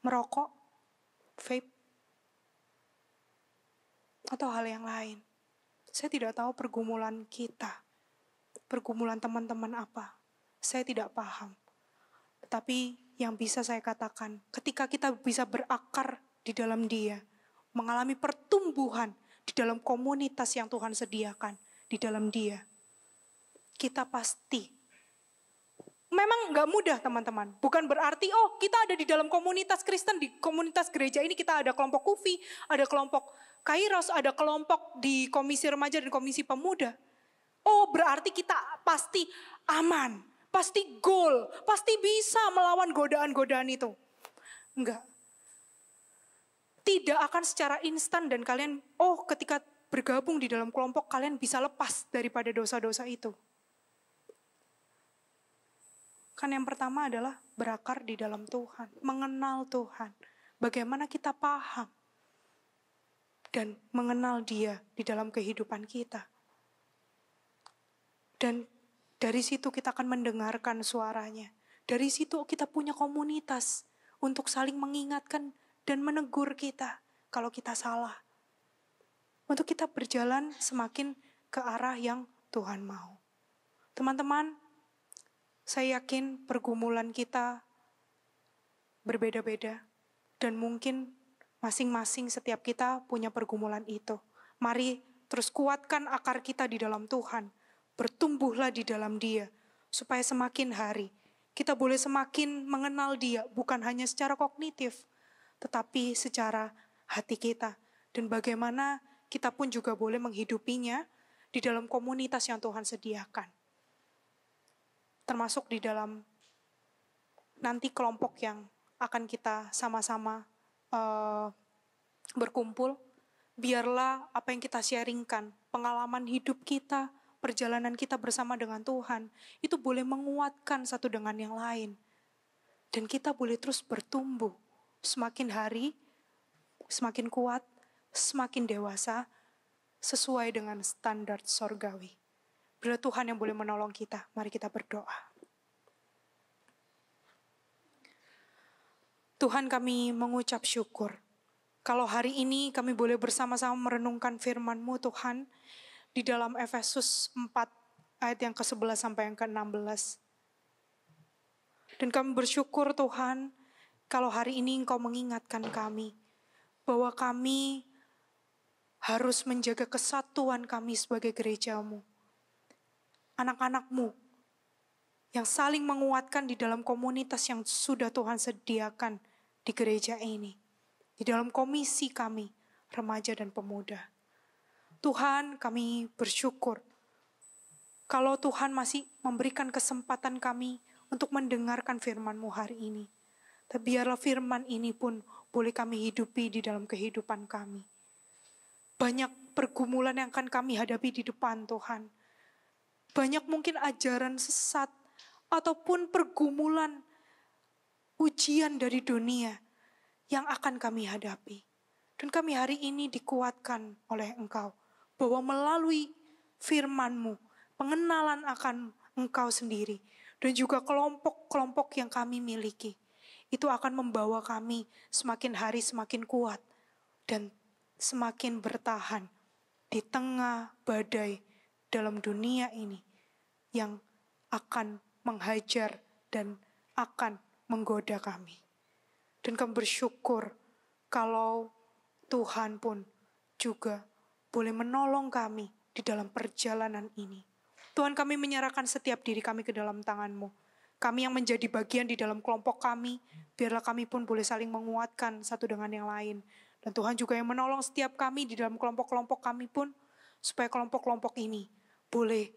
merokok, vape, atau hal yang lain. Saya tidak tahu pergumulan kita, pergumulan teman-teman apa. Saya tidak paham. Tapi yang bisa saya katakan, ketika kita bisa berakar di dalam Dia, mengalami pertumbuhan di dalam komunitas yang Tuhan sediakan di dalam Dia, kita pasti. Memang gak mudah teman-teman. Bukan berarti, oh kita ada di dalam komunitas Kristen, di komunitas gereja ini kita ada kelompok KUFI, ada kelompok Kairos, ada kelompok di komisi remaja dan komisi pemuda. Oh berarti kita pasti aman, pasti goal, pasti bisa melawan godaan-godaan itu. Enggak. Tidak akan secara instan dan kalian, oh ketika bergabung di dalam kelompok kalian bisa lepas daripada dosa-dosa itu. Kan yang pertama adalah berakar di dalam Tuhan, mengenal Tuhan. Bagaimana kita paham dan mengenal Dia di dalam kehidupan kita. Dan Dari situ kita akan mendengarkan suaranya. Dari situ kita punya komunitas untuk saling mengingatkan dan menegur kita kalau kita salah. Untuk kita berjalan semakin ke arah yang Tuhan mau. Teman-teman, saya yakin pergumulan kita berbeda-beda. Dan mungkin masing-masing setiap kita punya pergumulan itu. Mari terus kuatkan akar kita di dalam Tuhan. Bertumbuhlah di dalam Dia. Supaya semakin hari kita boleh semakin mengenal Dia. Bukan hanya secara kognitif, tetapi secara hati kita. Dan bagaimana kita pun juga boleh menghidupinya di dalam komunitas yang Tuhan sediakan. Termasuk di dalam nanti kelompok yang akan kita sama-sama berkumpul. Biarlah apa yang kita sharingkan, pengalaman hidup kita, perjalanan kita bersama dengan Tuhan, itu boleh menguatkan satu dengan yang lain. Dan kita boleh terus bertumbuh. Semakin hari, semakin kuat, semakin dewasa, sesuai dengan standar sorgawi. Bila Tuhan yang boleh menolong kita, mari kita berdoa. Tuhan, kami mengucap syukur. Kalau hari ini kami boleh bersama-sama merenungkan firman-Mu Tuhan, di dalam Efesus 4 ayat yang ke-11 sampai yang ke-16. Dan kami bersyukur Tuhan, kalau hari ini Engkau mengingatkan kami, bahwa kami harus menjaga kesatuan kami sebagai gereja-Mu. Anak-anak-Mu yang saling menguatkan di dalam komunitas yang sudah Tuhan sediakan di gereja ini. Di dalam komisi kami, remaja dan pemuda. Tuhan, kami bersyukur kalau Tuhan masih memberikan kesempatan kami untuk mendengarkan firman-Mu hari ini. Tapi biarlah firman ini pun boleh kami hidupi di dalam kehidupan kami. Banyak pergumulan yang akan kami hadapi di depan Tuhan. Banyak mungkin ajaran sesat ataupun pergumulan, ujian dari dunia yang akan kami hadapi. Dan kami hari ini dikuatkan oleh Engkau, bahwa melalui firman-Mu, pengenalan akan Engkau sendiri, dan juga kelompok-kelompok yang kami miliki, itu akan membawa kami semakin hari semakin kuat, dan semakin bertahan di tengah badai dalam dunia ini, yang akan menghajar dan akan menggoda kami. Dan kami bersyukur kalau Tuhan pun juga boleh menolong kami di dalam perjalanan ini. Tuhan, kami menyerahkan setiap diri kami ke dalam tangan-Mu. Kami yang menjadi bagian di dalam kelompok kami, biarlah kami pun boleh saling menguatkan satu dengan yang lain. Dan Tuhan juga yang menolong setiap kami di dalam kelompok-kelompok kami pun, supaya kelompok-kelompok ini boleh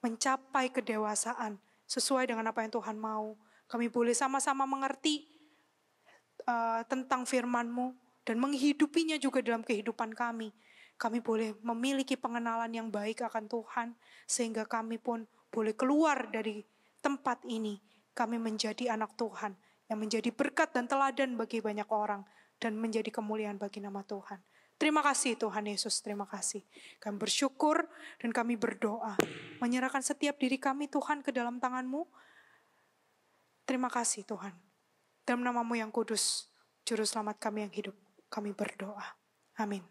mencapai kedewasaan sesuai dengan apa yang Tuhan mau. Kami boleh sama-sama mengerti tentang firman-Mu dan menghidupinya juga dalam kehidupan kami. Kami boleh memiliki pengenalan yang baik akan Tuhan, sehingga kami pun boleh keluar dari tempat ini. Kami menjadi anak Tuhan yang menjadi berkat dan teladan bagi banyak orang dan menjadi kemuliaan bagi nama Tuhan. Terima kasih Tuhan Yesus, terima kasih. Kami bersyukur dan kami berdoa, menyerahkan setiap diri kami Tuhan ke dalam tangan-Mu. Terima kasih Tuhan. Dalam nama-Mu yang kudus, Juru Selamat kami yang hidup, kami berdoa. Amin.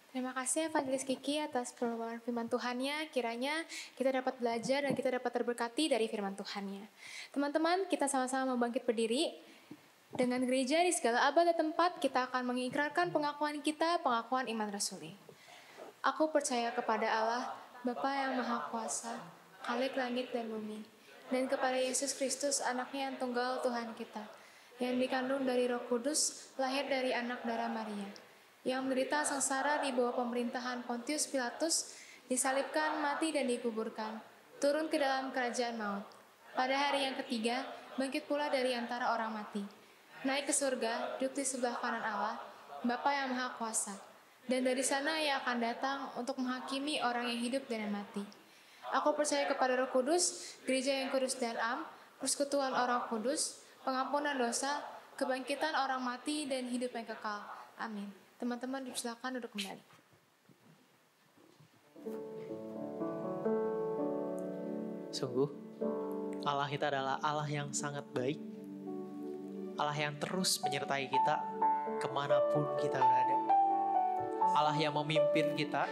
Terima kasih Evangelis Kiki atas permohonan firman Tuhannya. Kiranya kita dapat belajar dan kita dapat terberkati dari firman Tuhannya. Teman-teman, kita sama-sama membangkit berdiri. Dengan gereja di segala abad dan tempat, kita akan mengikrarkan pengakuan kita, pengakuan iman rasuli. Aku percaya kepada Allah, Bapa yang Maha Kuasa, Khalik langit dan bumi, dan kepada Yesus Kristus, anaknya yang tunggal Tuhan kita, yang dikandung dari Roh Kudus, lahir dari anak darah Maria, yang menderita sengsara di bawah pemerintahan Pontius Pilatus, disalibkan, mati dan dikuburkan, turun ke dalam kerajaan maut. Pada hari yang ketiga, bangkit pula dari antara orang mati, naik ke surga, duduk di sebelah kanan Allah, Bapa yang Maha Kuasa, Dan dari sana Ia akan datang untuk menghakimi orang yang hidup dan yang mati. Aku percaya kepada Roh Kudus, gereja yang kudus dan am, persekutuan orang kudus, pengampunan dosa, kebangkitan orang mati, dan hidup yang kekal. Amin. Teman-teman dipersilakan duduk kembali. Sungguh, Allah kita adalah Allah yang sangat baik. Allah yang terus menyertai kita kemanapun kita berada. Allah yang memimpin kita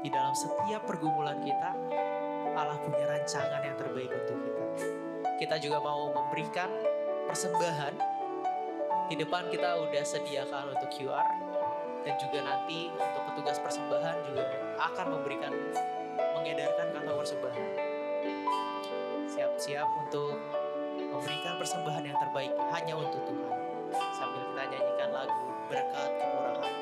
di dalam setiap pergumulan kita. Allah punya rancangan yang terbaik untuk kita. Kita juga mau memberikan persembahan. Di depan kita udah sediakan untuk QR. Dan juga nanti untuk petugas persembahan juga akan mengedarkan kantong persembahan. Siap-siap untuk memberikan persembahan yang terbaik hanya untuk Tuhan. Sambil kita nyanyikan lagu Berkat Kemurahan.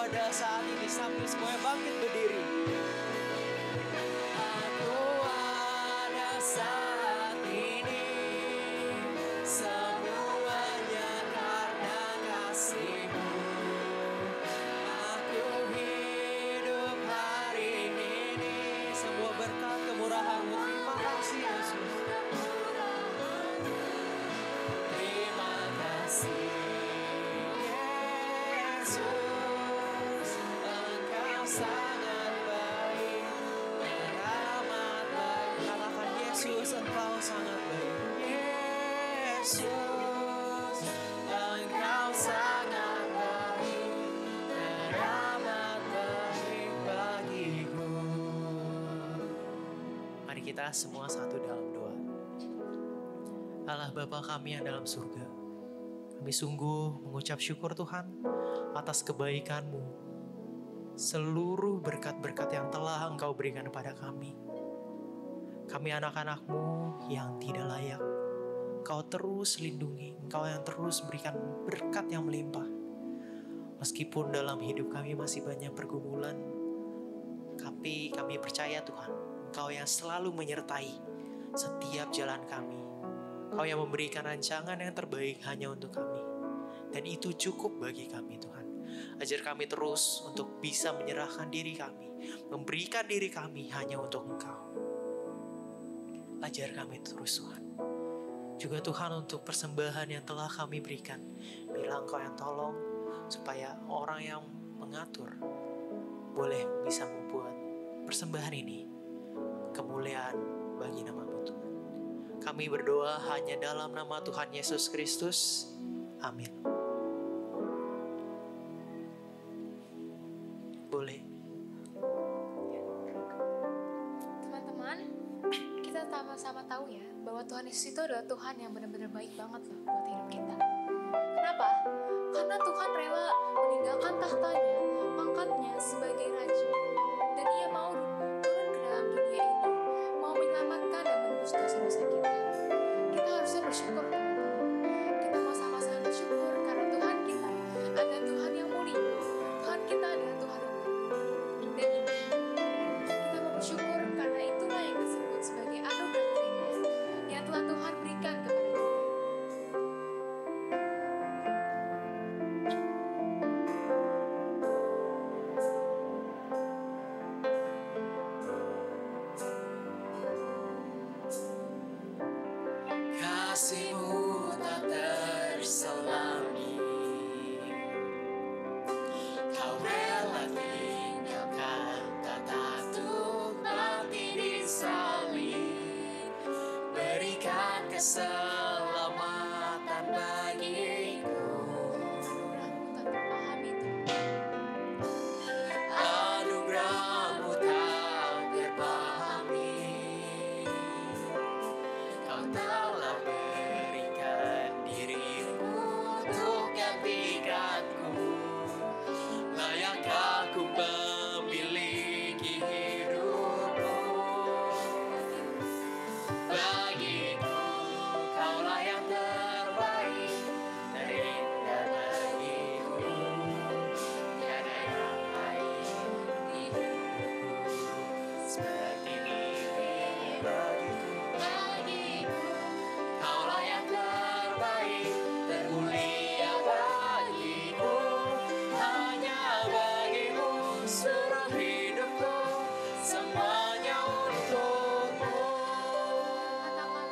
Pada saat ini sambil semuanya bangkit berdiri. Aku ada saat ini, semuanya karena kasih-Mu. Aku hidup hari ini, semua berkat kemurahan-Mu. Terima kasih Yesus. Terima kasih Yesus. Sangat baik, teramat baik. Katakan Yesus, Engkau sangat baik. Yesus, Engkau sangat baik, teramat baik bagiku. Mari kita semua satu dalam doa. Allah Bapa kami yang dalam surga, kami sungguh mengucap syukur Tuhan atas kebaikan-Mu, seluruh berkat-berkat yang telah Engkau berikan kepada kami. Kami anak-anak-Mu yang tidak layak, Engkau terus lindungi, Engkau yang terus berikan berkat yang melimpah. Meskipun dalam hidup kami masih banyak pergumulan, tapi kami percaya Tuhan, Engkau yang selalu menyertai setiap jalan kami. Engkau yang memberikan rancangan yang terbaik hanya untuk kami. Dan itu cukup bagi kami Tuhan. Ajar kami terus untuk bisa menyerahkan diri kami, memberikan diri kami hanya untuk Engkau. Ajar kami terus Tuhan. Juga Tuhan untuk persembahan yang telah kami berikan, bilang Engkau yang tolong supaya orang yang mengatur boleh bisa membuat persembahan ini kemuliaan bagi nama-Mu Tuhan. Kami berdoa hanya dalam nama Tuhan Yesus Kristus. Amin. Boleh. Teman-teman, kita sama-sama tahu ya bahwa Tuhan Yesus itu adalah Tuhan yang benar-benar baik banget loh buat hidup kita. Kenapa? Karena Tuhan rela meninggalkan tahtanya, pangkatnya sebagai raja, dan Ia mau turun ke dalam dunia ini, mau menyelamatkan dan menebus menebus dosa-dosa kita. Kita harusnya bersyukur, teman-teman. Kita mau sama-sama bersyukur karena Tuhan kita adalah Tuhan yang mulia. Tuhan kita adalah Tuhan yang baik. Dan kita mau bersyukur karena itulah yang disebut sebagai anugerah terindah yang telah Tuhan berikan kepada kita. Kasih-Mu tak terselami, Kau rela tinggalkan tata mati di salib, berikan keselamatan bagiku. Tak terpahami, Tuhan. Anugerah-Mu tak terpahami, Kau telah berikan diri-Mu untuk gantikanku. Layak aku memiliki hidupku. Bagiku Kaulah yang terbaik, terindah bagiku. Tiada yang lain di hidupku seperti diri bagiku. Kaulah yang terbaik, termulia bagiku. Hanya bagimu seluruh hidupku, semuanya untukmu. Katakan,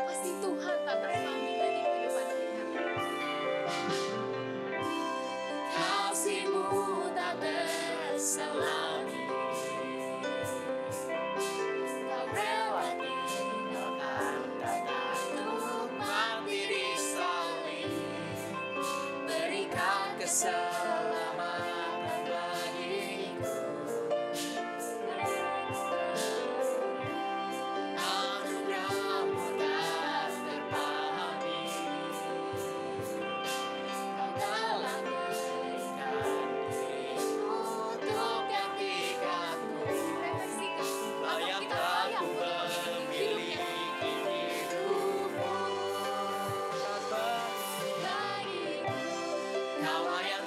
kasih Tuhan tak terpahami bagi kehidupan kita. Kasih-Mu tak terselami, Kau rela tinggalkan tata mati di salib, berikan keselamatan bagiku. Anugerah-Mu tak terpahami, Kau telah berikan diri-Mu untuk gantikanku. Refleksikan, apakah Layak kita layak aku untuk memiliki hidupnya? hidupmu. Bagiku, Kaulah yang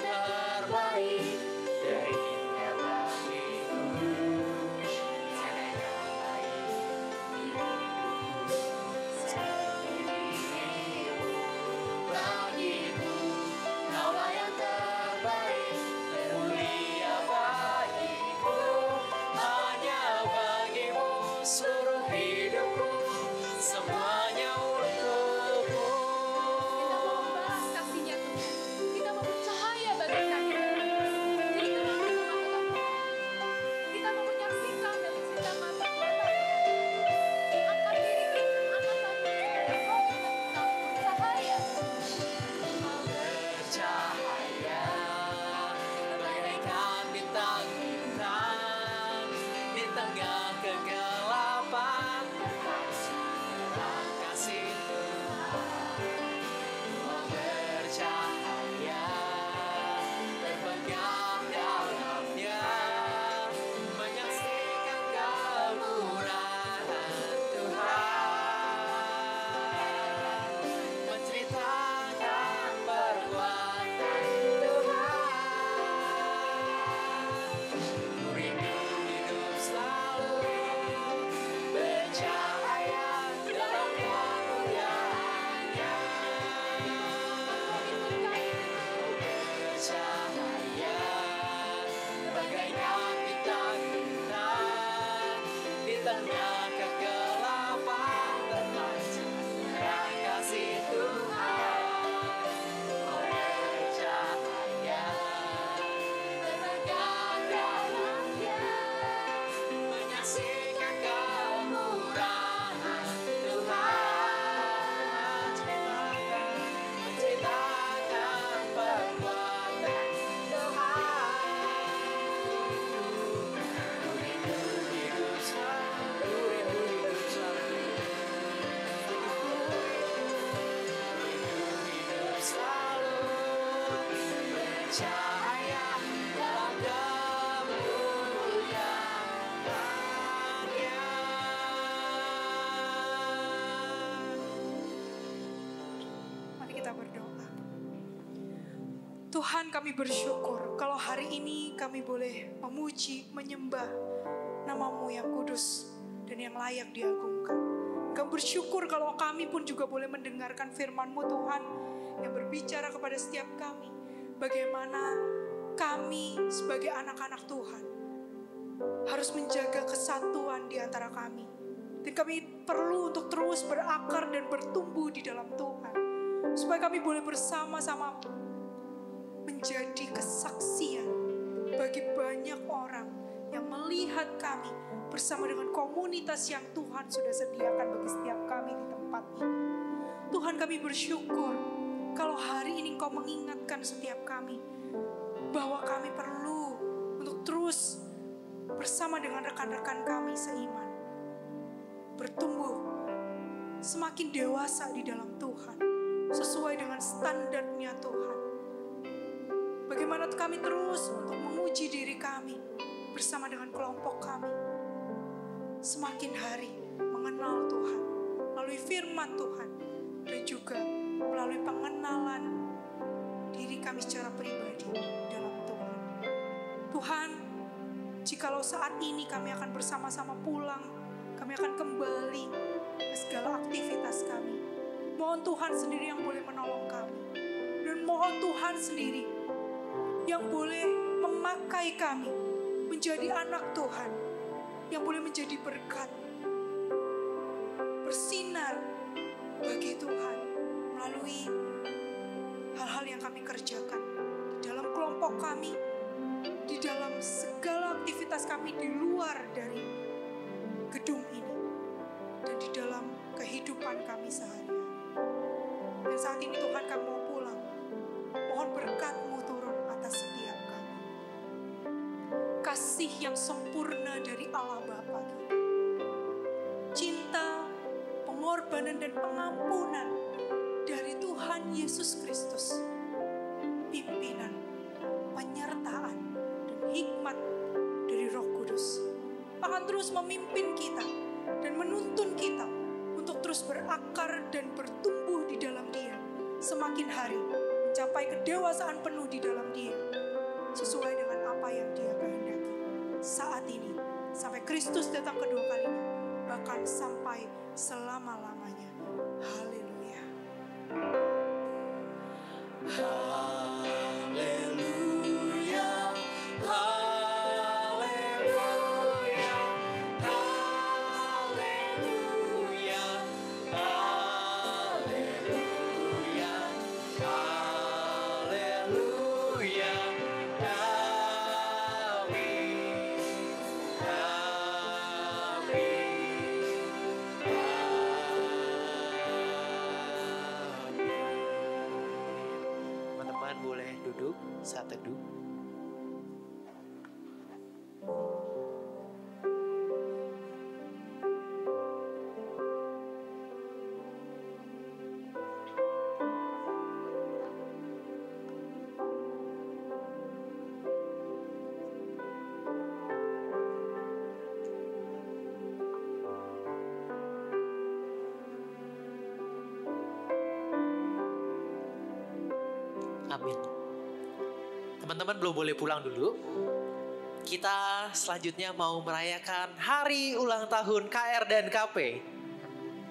kita berdoa. Tuhan, kami bersyukur kalau hari ini kami boleh memuji, menyembah nama-Mu yang kudus dan yang layak diagungkan. Kami bersyukur kalau kami pun juga boleh mendengarkan firman-Mu Tuhan yang berbicara kepada setiap kami. Bagaimana kami sebagai anak-anak Tuhan harus menjaga kesatuan di antara kami. Dan kami perlu untuk terus berakar dan bertumbuh di dalam Tuhan. Supaya kami boleh bersama-sama menjadi kesaksian bagi banyak orang yang melihat kami bersama dengan komunitas yang Tuhan sudah sediakan bagi setiap kami di tempat ini. Tuhan, kami bersyukur kalau hari ini Engkau mengingatkan setiap kami bahwa kami perlu untuk terus bersama dengan rekan-rekan kami seiman, bertumbuh semakin dewasa di dalam Tuhan, sesuai dengan standarnya Tuhan. Bagaimana kami terus untuk menguji diri kami bersama dengan kelompok kami, semakin hari mengenal Tuhan melalui firman Tuhan dan juga melalui pengenalan diri kami secara pribadi dalam Tuhan. Tuhan, jikalau saat ini kami akan bersama-sama pulang, kami akan kembali ke segala aktivitas kami, mohon Tuhan sendiri yang boleh menolong kami, dan mohon Tuhan sendiri yang boleh memakai kami menjadi anak Tuhan, yang boleh menjadi berkat, bersinar bagi Tuhan melalui hal-hal yang kami kerjakan di dalam kelompok kami, di dalam segala aktivitas kami di luar dari gedung ini, dan di dalam kehidupan kami sehari-hari. Dan saat ini Tuhan, kami mau pulang, mohon berkat-Mu turun atas setiap kami. Kasih yang sempurna dari Allah Bapa kita, cinta, pengorbanan dan pengampunan dari Tuhan Yesus Kristus, pimpinan, penyertaan dan hikmat dari Roh Kudus akan terus memimpin kita dan menuntun kita untuk terus berakar dan bertumbuh di dalam Dia, semakin hari mencapai kedewasaan penuh di dalam Dia, sesuai dengan apa yang Dia kehendaki saat ini sampai Kristus datang kedua kalinya, bahkan sampai selama-lamanya. Haleluya. Boleh duduk saat teduh. Amin. Teman-teman belum boleh pulang dulu. Kita selanjutnya mau merayakan hari ulang tahun KR dan KP.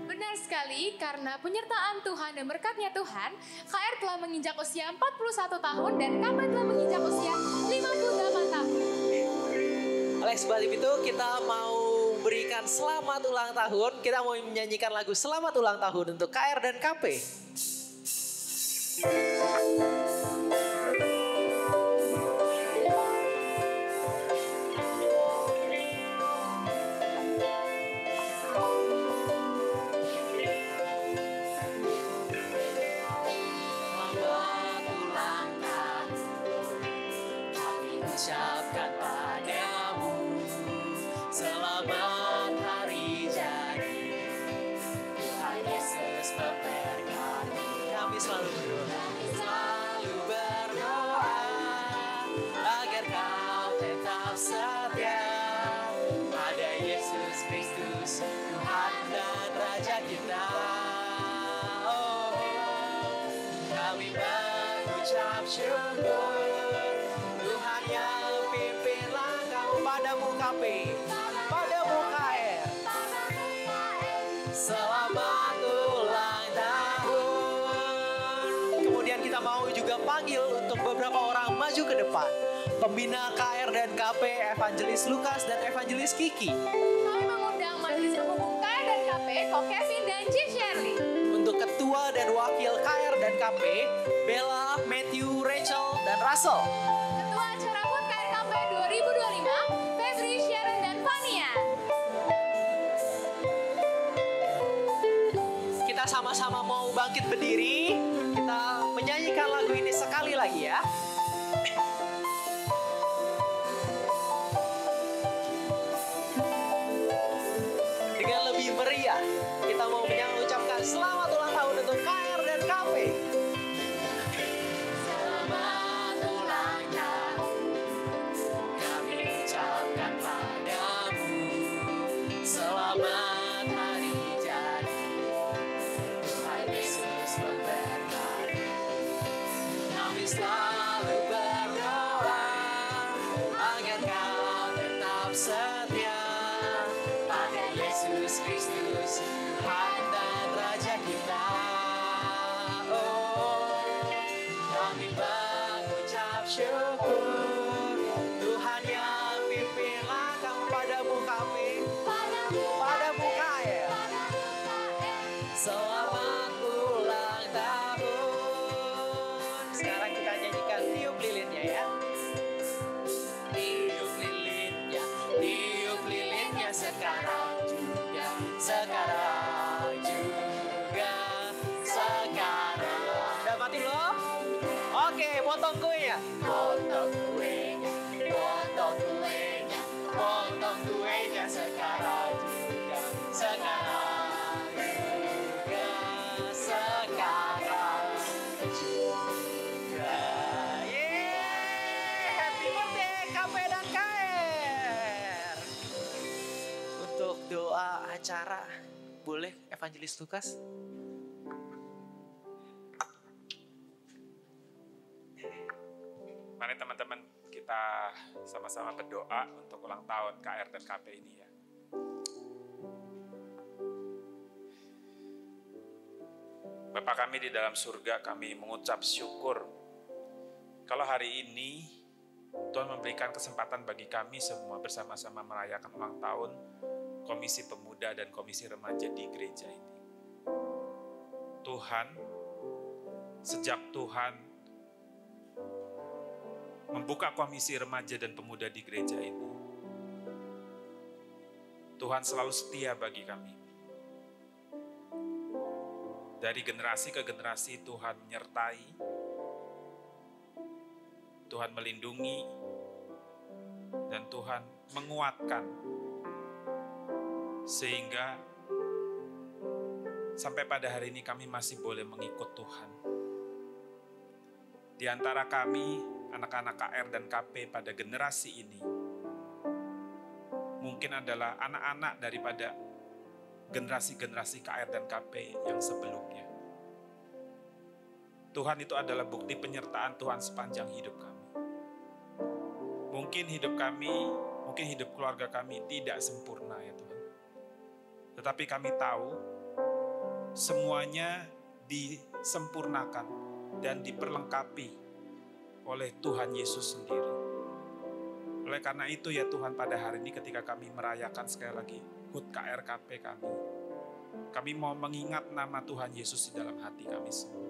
Benar sekali, karena penyertaan Tuhan dan berkatnya Tuhan, KR telah menginjak usia 41 tahun dan KP telah menginjak usia 58 tahun. Oleh sebab itu kita mau berikan selamat ulang tahun. Kita mau menyanyikan lagu selamat ulang tahun untuk KR dan KP. Ucapkan padamu selamat hari jadi, Tuhan Yesus memberkati. Kami selalu berdoa, selalu Kami mengucap syukur, Tuhan yang pimpin langkahmu. Padamu KP, padamu KR. Selamat ulang tahun. Kemudian kita mau juga panggil untuk beberapa orang maju ke depan. Pembina KR dan KP, Evangelis Lukas dan Evangelis Kiki. Kami mengundang Majelis Umum KR dan KP, Ko Kevin dan Chief Shirley. Untuk ketua dan wakil KR dan KP, Bella, Matthew, Rachel, dan Russell. Ketua acara HUT KR KP 2025, Febri, Sharon, dan Fania. Kita sama-sama mau bangkit berdiri. Kita menyanyikan lagu ini sekali lagi ya. Dengan lebih meriah, kita mau mengucapkan selamat ulang tahun untuk KR dan KP. Selamat ulang tahun, kami ucapkan padamu. Selamat hari jadi, Tuhan Yesus memberkati. Kami selalu berdoa agar kau tetap setia pada Yesus Kristus, Tuhan dan Raja kita. Oh, kami mengucap syukur, Tuhan yang pimpin langkahmu. Padamu kami, padamu KR. Selamat ulang tahun. Sekarang kita nyanyikan tiup lilinnya ya. Tiup lilinnya sekarang juga, sekarang juga, sekarang. Dapat belum? Oke, potong kuenya. Potong kuenya, potong kuenya, potong kuenya sekarang juga, sekarang juga, sekarang juga. Yeay, happy birthday KP dan KR. Untuk doa acara, boleh Evangelis Lukas? Mari teman-teman kita sama-sama berdoa untuk ulang tahun KR dan KP ini ya. Bapa kami di dalam surga, kami mengucap syukur kalau hari ini Tuhan memberikan kesempatan bagi kami semua bersama-sama merayakan ulang tahun Komisi Pemuda dan Komisi Remaja di gereja ini. Tuhan, sejak Tuhan membuka Komisi Remaja dan Pemuda di gereja ini, Tuhan selalu setia bagi kami. Dari generasi ke generasi Tuhan menyertai, Tuhan melindungi, dan Tuhan menguatkan. Sehingga sampai pada hari ini kami masih boleh mengikut Tuhan. Di antara kami, anak-anak KR dan KP pada generasi ini, mungkin adalah anak-anak daripada generasi-generasi KR dan KP yang sebelumnya. Tuhan itu adalah bukti penyertaan Tuhan sepanjang hidup kami. Mungkin hidup kami, mungkin hidup keluarga kami tidak sempurna ya Tuhan. Tetapi kami tahu semuanya disempurnakan dan diperlengkapi oleh Tuhan Yesus sendiri. Oleh karena itu ya Tuhan, pada hari ini ketika kami merayakan sekali lagi HUT KR KP kami mau mengingat nama Tuhan Yesus di dalam hati kami semua.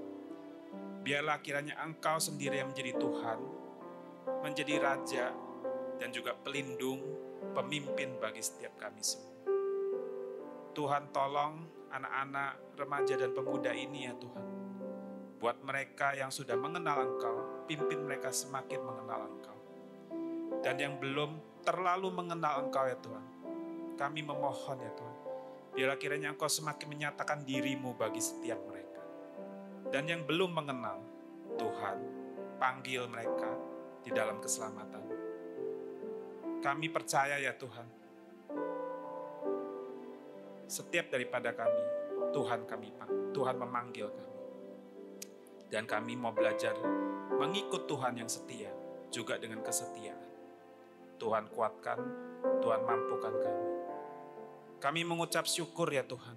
Biarlah kiranya Engkau sendiri yang menjadi Tuhan, menjadi Raja, dan juga pelindung, pemimpin bagi setiap kami semua. Tuhan tolong anak-anak, remaja dan pemuda ini ya Tuhan. Buat mereka yang sudah mengenal Engkau, pimpin mereka semakin mengenal Engkau. Dan yang belum terlalu mengenal Engkau ya Tuhan, kami memohon ya Tuhan, biarlah kiranya Engkau semakin menyatakan diri-Mu bagi setiap mereka. Dan yang belum mengenal Tuhan, panggil mereka di dalam keselamatan. Kami percaya ya Tuhan, setiap daripada kami, Tuhan memanggil kami. Dan kami mau belajar mengikut Tuhan yang setia, juga dengan kesetiaan. Tuhan kuatkan, Tuhan mampukan kami. Kami mengucap syukur ya Tuhan,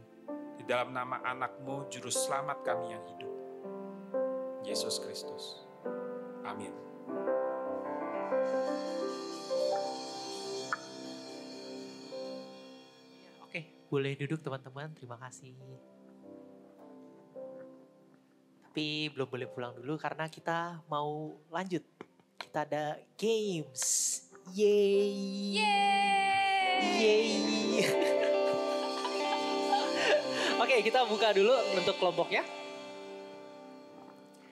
di dalam nama anak-Mu, Juru Selamat kami yang hidup, Yesus Kristus. Amin. Oke, boleh duduk teman-teman, terima kasih. Tapi belum boleh pulang dulu karena kita mau lanjut. Kita ada games. Yeay. Yeay. Oke, kita buka dulu untuk kelompoknya.